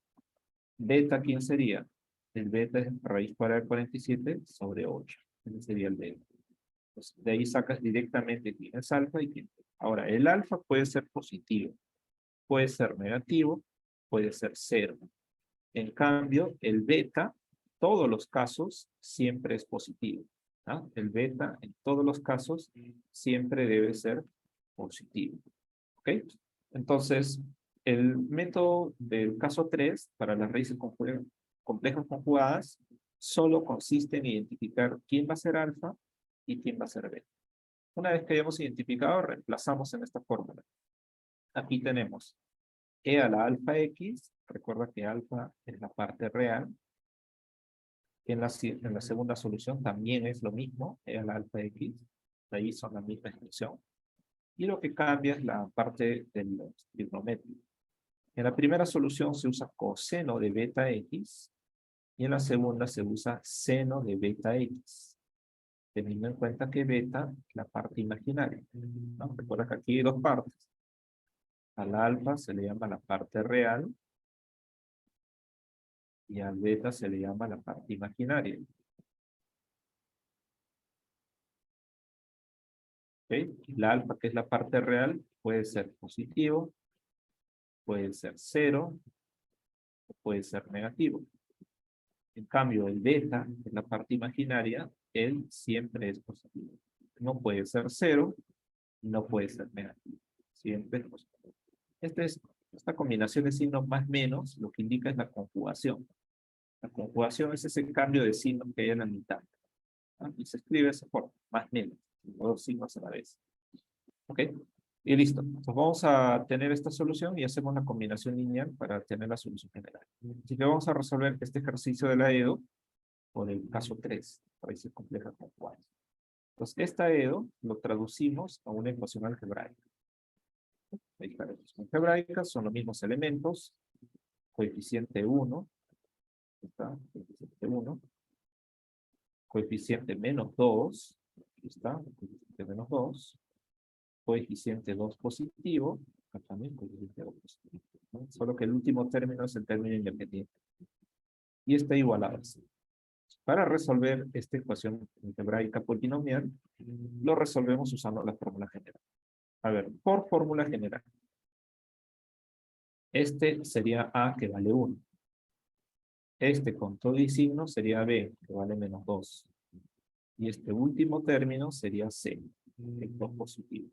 Beta, ¿quién sería? El beta es raíz cuadrada de 47 sobre 8. Ese sería el beta. Entonces, de ahí sacas directamente quién es alfa y quién es beta. Ahora, el alfa puede ser positivo, puede ser negativo, puede ser 0. En cambio, el beta, todos los casos, siempre es positivo. ¿Ah? El beta, en todos los casos, siempre debe ser positivo. ¿Ok? Entonces, el método del caso 3, para las raíces complejas conjugadas, solo consiste en identificar quién va a ser alfa y quién va a ser beta. Una vez que hayamos identificado, reemplazamos en esta fórmula. Aquí tenemos e a la alfa x, recuerda que alfa es la parte real, En la segunda solución también es lo mismo, e a la alfa x, ahí son la misma expresión. Y lo que cambia es la parte del trigonométrico. En la primera solución se usa coseno de beta x, y en la segunda se usa seno de beta x. Teniendo en cuenta que beta es la parte imaginaria, ¿no? Recuerda que aquí hay dos partes. Al alfa se le llama la parte real, y al beta se le llama la parte imaginaria. ¿Okay? La alfa, que es la parte real, puede ser positivo, puede ser 0, o puede ser negativo. En cambio, el beta, que es la parte imaginaria, él siempre es positivo. No puede ser 0, no puede ser negativo. Siempre es positivo. Esta combinación de signos más menos, lo que indica es la conjugación. La conjugación es ese cambio de signo que hay en la mitad, ¿no? Y se escribe de esa forma, más menos, los dos signos a la vez. ¿Ok? Y listo. Entonces vamos a tener esta solución y hacemos la combinación lineal para tener la solución general. Así que vamos a resolver este ejercicio de la EDO por el caso 3, raíces complejas con 4. Entonces, esta EDO lo traducimos a una ecuación algebraica. Ahí está, la ecuación algebraica son los mismos elementos, coeficiente 1, está, coeficiente 1, coeficiente menos 2, aquí está, coeficiente menos 2, coeficiente 2 positivo, acá también coeficiente 2 positivo, ¿no? Solo que el último término es el término independiente. Y está igualado así. Para resolver esta ecuación algebraica polinomial, lo resolvemos usando la fórmula general. A ver, por fórmula general. Este sería A, que vale 1. Este con todo y signo sería B, que vale menos 2. Y este último término sería C, que es 2 positivo.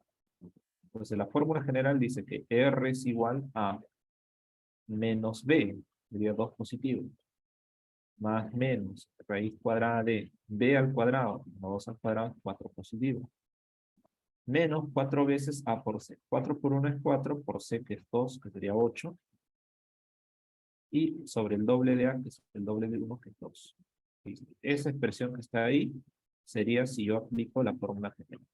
Entonces la fórmula general dice que R es igual a menos B, sería 2 positivo, más menos raíz cuadrada de B al cuadrado, menos 2 al cuadrado, 4 positivo. Menos 4 veces A por C. 4 por 1 es 4, por C que es 2, que sería 8. Y sobre el doble de A, que es el doble de 1, que es 2. Esa expresión que está ahí sería si yo aplico la fórmula general.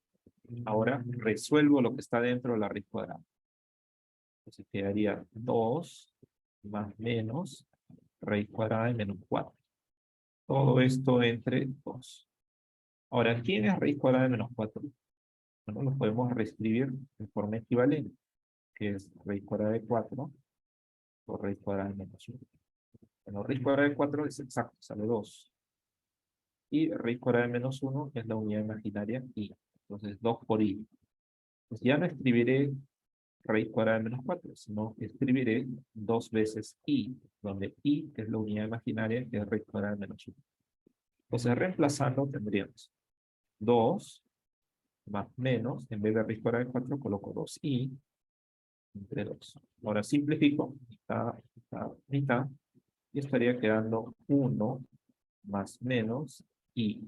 Ahora resuelvo lo que está dentro de la raíz cuadrada. Entonces quedaría 2 más menos raíz cuadrada de menos 4. Todo esto entre 2. Ahora, ¿quién es raíz cuadrada de menos 4? Bueno, lo podemos reescribir de forma equivalente, que es raíz cuadrada de 4 por raíz cuadrada de menos 1. Bueno, raíz cuadrada de 4 es exacto, sale 2. Y raíz cuadrada de menos 1 es la unidad imaginaria i. Entonces 2 por i. Pues ya no escribiré raíz cuadrada de menos 4, sino escribiré 2 veces i, donde i es la unidad imaginaria, que es raíz cuadrada de menos 1. Entonces reemplazando tendríamos 2 más menos, en vez de raíz cuadrada de 4, coloco 2i entre 2. Ahora simplifico, mitad, y estaría quedando 1 más menos i.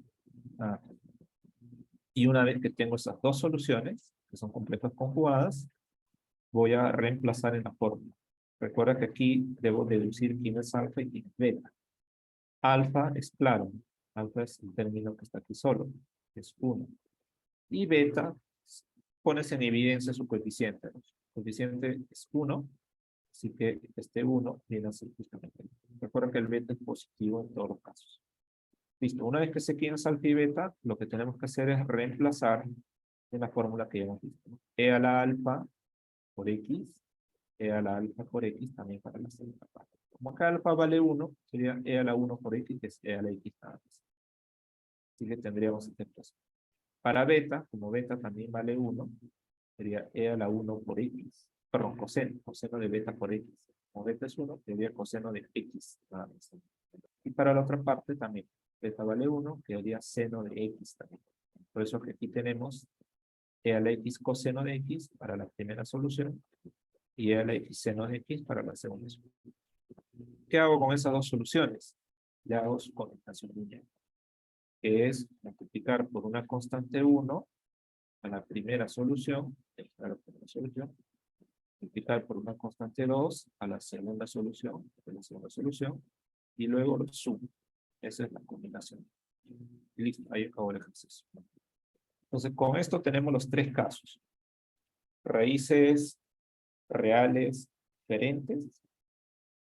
Y una vez que tengo esas dos soluciones, que son completas conjugadas, voy a reemplazar en la fórmula. Recuerda que aquí debo deducir quién es alfa y quién es beta. Alfa es claro, alfa es el término que está aquí solo, es 1. Y beta, pones en evidencia su coeficiente, ¿no? Su coeficiente es 1, así que este 1 viene a ser justamente. Recuerda que el beta es positivo en todos los casos. Listo, una vez que sé quién es alfa y beta, lo que tenemos que hacer es reemplazar en la fórmula que ya hemos visto, ¿no? E a la alfa por x, e a la alfa por x también para la segunda parte. Como acá alfa vale 1, sería e a la 1 por x, que es e a la x nada más. Así que tendríamos esta expresión. Para beta, como beta también vale 1, sería e a la 1 por x. Perdón, coseno de beta por x. Como beta es 1, sería coseno de x nada más. Y para la otra parte también. Beta vale 1, quedaría seno de x también. Por eso que aquí tenemos e a la x coseno de x para la primera solución y e a la x seno de x para la segunda solución. ¿Qué hago con esas dos soluciones? Le hago su conectación lineal, que es multiplicar por una constante 1 a la primera solución, multiplicar por una constante 2 a la segunda solución, y luego lo sumo. Esa es la combinación. Y listo, ahí acabó el ejercicio. Entonces, con esto tenemos los tres casos. Raíces reales diferentes,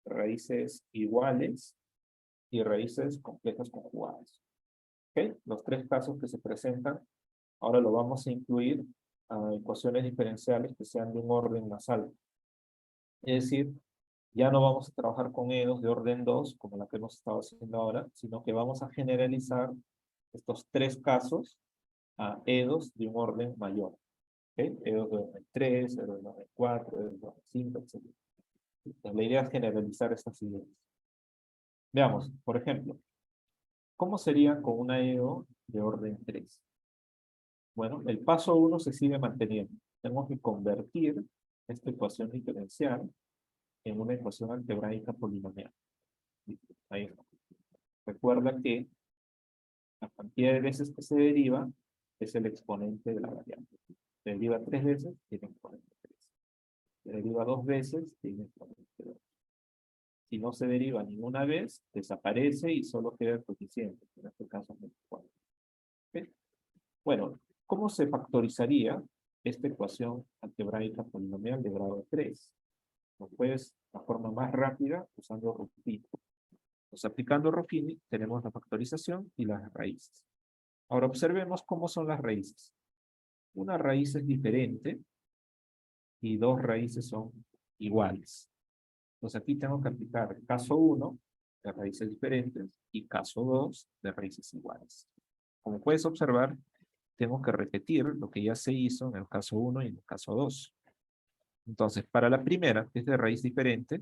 raíces iguales y raíces complejas conjugadas. ¿Ok? Los tres casos que se presentan, ahora lo vamos a incluir a ecuaciones diferenciales que sean de un orden más alto. Es decir, ya no vamos a trabajar con EDOs de orden 2, como la que hemos estado haciendo ahora, sino que vamos a generalizar estos tres casos a EDOs de un orden mayor. ¿Okay? EDOs de orden 3, EDOs de orden 4, EDOs de orden 5, etc. Entonces, la idea es generalizar estas ideas. Veamos, por ejemplo, ¿cómo sería con una EDO de orden 3? Bueno, el paso 1 se sigue manteniendo. Tenemos que convertir esta ecuación diferencial en una ecuación algebraica polinomial. Ahí está. Recuerda que la cantidad de veces que se deriva es el exponente de la variable. Se deriva 3 veces, tiene exponente 3. Se deriva 2 veces, tiene exponente 2. Si no se deriva ninguna vez, desaparece y solo queda el coeficiente. En este caso, 24. ¿Okay? Bueno, ¿cómo se factorizaría esta ecuación algebraica polinomial de grado 3? Pues la forma más rápida usando Ruffini. Pues aplicando Ruffini tenemos la factorización y las raíces. Ahora observemos cómo son las raíces. Una raíz es diferente y dos raíces son iguales. Entonces aquí tengo que aplicar el caso 1 de raíces diferentes y caso 2 de raíces iguales. Como puedes observar, tengo que repetir lo que ya se hizo en el caso 1 y en el caso 2. Entonces, para la primera, que es de raíz diferente,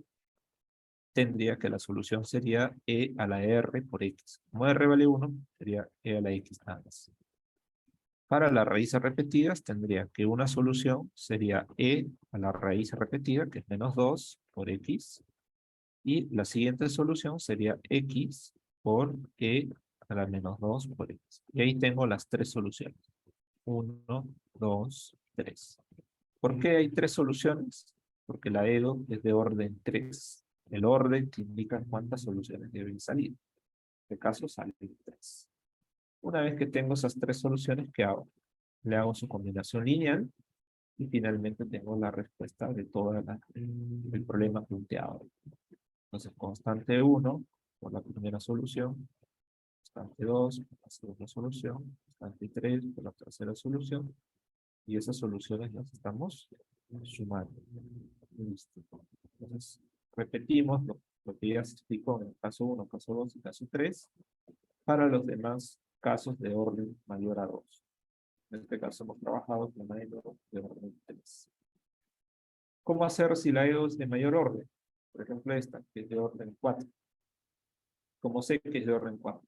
tendría que la solución sería e a la r por x. Como r vale 1, sería e a la x nada más. Para las raíces repetidas, tendría que una solución sería e a la raíz repetida, que es menos 2 por x. Y la siguiente solución sería x por e a la menos 2 por x. Y ahí tengo las tres soluciones. 1, 2, 3. ¿Por qué hay tres soluciones? Porque la EDO es de orden 3. El orden que indica cuántas soluciones deben salir. En este caso salen 3. Una vez que tengo esas tres soluciones, ¿qué hago? Le hago su combinación lineal y finalmente tengo la respuesta de todo el problema planteado. Entonces, constante 1 por la primera solución, constante 2 por la segunda solución, constante 3 por la tercera solución, y esas soluciones las estamos sumando. Listo. Entonces, repetimos lo que ya se explicó en el caso 1, caso 2 y caso 3 para los demás casos de orden mayor a 2. En este caso hemos trabajado con la EDO de orden 3. ¿Cómo hacer si la EDO es de mayor orden? Por ejemplo, esta, que es de orden 4. ¿Cómo sé que es de orden 4?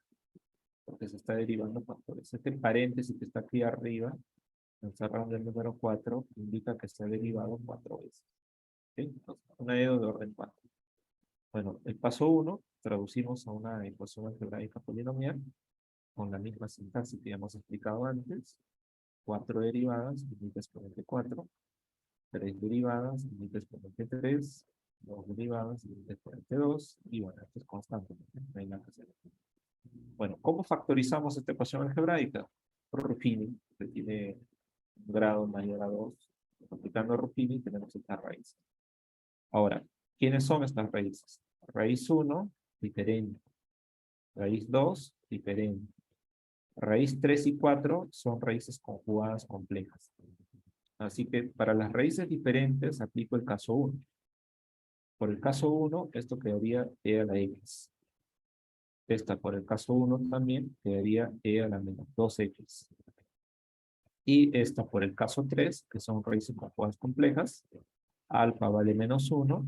Porque se está derivando factores. Este paréntesis que está aquí arriba, encerrando el número 4, indica que se ha derivado 4 veces. ¿Okay? Entonces, una EDO de orden 4. Bueno, el paso 1, traducimos a una ecuación algebraica polinomial, con la misma sintaxis que ya hemos explicado antes. 4 derivadas, indica exponente 4. 3 derivadas, indica exponente 3. 2 derivadas, indica exponente 2. Y bueno, esto es constante. No hay nada que hacer. Bueno, ¿cómo factorizamos esta ecuación algebraica? Por Ruffini, que tiene un grado mayor a 2. Aplicando Ruffini tenemos estas raíces. Ahora, ¿quiénes son estas raíces? Raíz 1, diferente. Raíz 2, diferente. Raíz 3 y 4 son raíces conjugadas complejas. Así que para las raíces diferentes aplico el caso 1. Por el caso 1, esto quedaría e a la x. Esta por el caso 1 también quedaría e a la menos 2x. Y esta por el caso 3, que son raíces conjugadas complejas, alfa vale menos 1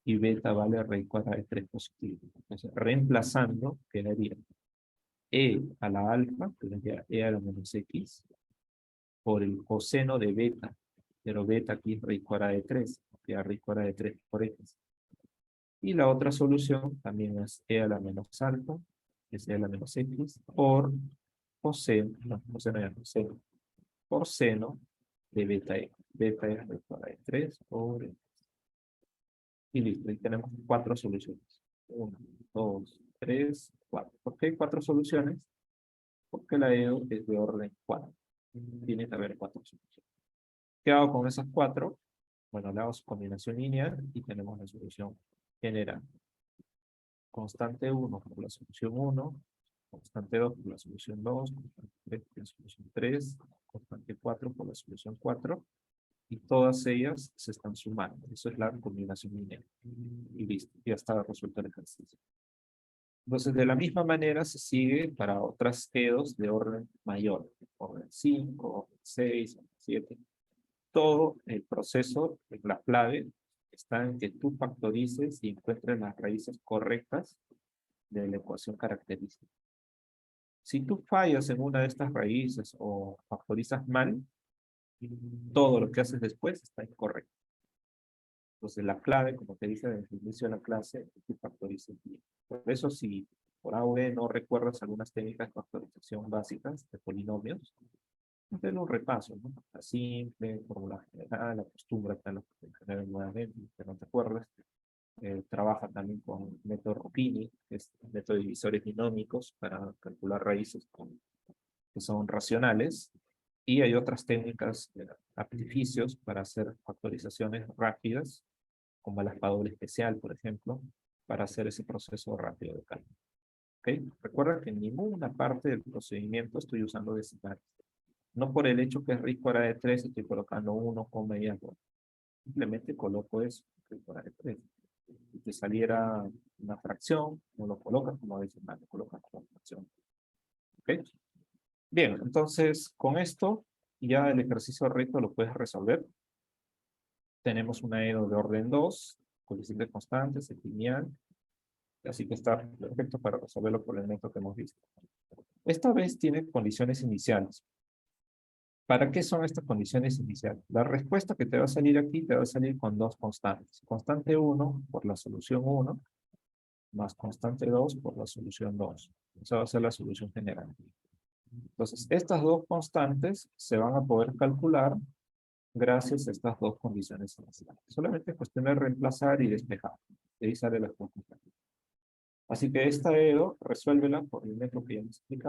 y beta vale raíz cuadrada de 3 positivo. Entonces, reemplazando, quedaría e a la alfa, que sería e a la menos x, por el coseno de beta, pero beta aquí es raíz cuadrada de 3, queda raíz cuadrada de 3 por x. Y la otra solución también es e a la menos alfa, que es e a la menos x, por coseno, no, coseno ya no, seno, por seno de beta x. Beta es raíz cuadrada de 3 por x. Y listo, y tenemos 4 soluciones. 1, 2, 3, 4. ¿Por qué hay 4 soluciones? Porque la EDO es de orden 4. Tiene que haber 4 soluciones. ¿Qué hago con esas 4? Bueno, le hago su combinación lineal y tenemos la solución general. Constante 1 por la solución 1, constante 2 por la solución 2, constante 3 por la solución 3, constante 4 por la solución 4, y todas ellas se están sumando. Eso es la combinación lineal. Y listo, ya está resuelto el ejercicio. Entonces, de la misma manera se sigue para otras EDOs de orden mayor, orden 5, orden 6, orden 7. Todo el proceso, la clave, está en que tú factorices y encuentres las raíces correctas de la ecuación característica. Si tú fallas en una de estas raíces o factorizas mal, todo lo que haces después está incorrecto. Entonces la clave, como te dije desde el inicio de la clase, es que factorices bien. Por eso si por A o B no recuerdas algunas técnicas de factorización básicas de polinomios, denle un repaso, ¿no? La simple, fórmula general, acostúmbrate a lo que te genera nuevamente, que no te acuerdas. Trabaja también con el método Ruffini, que es el método de divisores binómicos para calcular raíces que son racionales. Y hay otras técnicas, artificios para hacer factorizaciones rápidas, como la espadula especial, por ejemplo, para hacer ese proceso rápido de cálculo. ¿Okay? Recuerda que en ninguna parte del procedimiento estoy usando decimales. No por el hecho que es raíz cuadrada de 3 estoy colocando 1, y algo. Simplemente coloco eso, raíz cuadrada de 3. Si te saliera una fracción, no lo colocas como decimal, lo colocas como fracción. ¿Ok? Bien, entonces con esto ya el ejercicio recto lo puedes resolver. Tenemos una EDO de orden 2, coeficientes constantes, es lineal, así que está perfecto para resolverlo por el método que hemos visto. Esta vez tiene condiciones iniciales. ¿Para qué son estas condiciones iniciales? La respuesta que te va a salir aquí te va a salir con dos constantes. Constante 1 por la solución 1, más constante 2 por la solución 2. Esa va a ser la solución general. Entonces, estas dos constantes se van a poder calcular gracias a estas dos condiciones iniciales. Solamente es cuestión de reemplazar y despejar. Y ahí sale la respuesta. Así que esta EDO, resuélvela por el método que ya hemos explicado.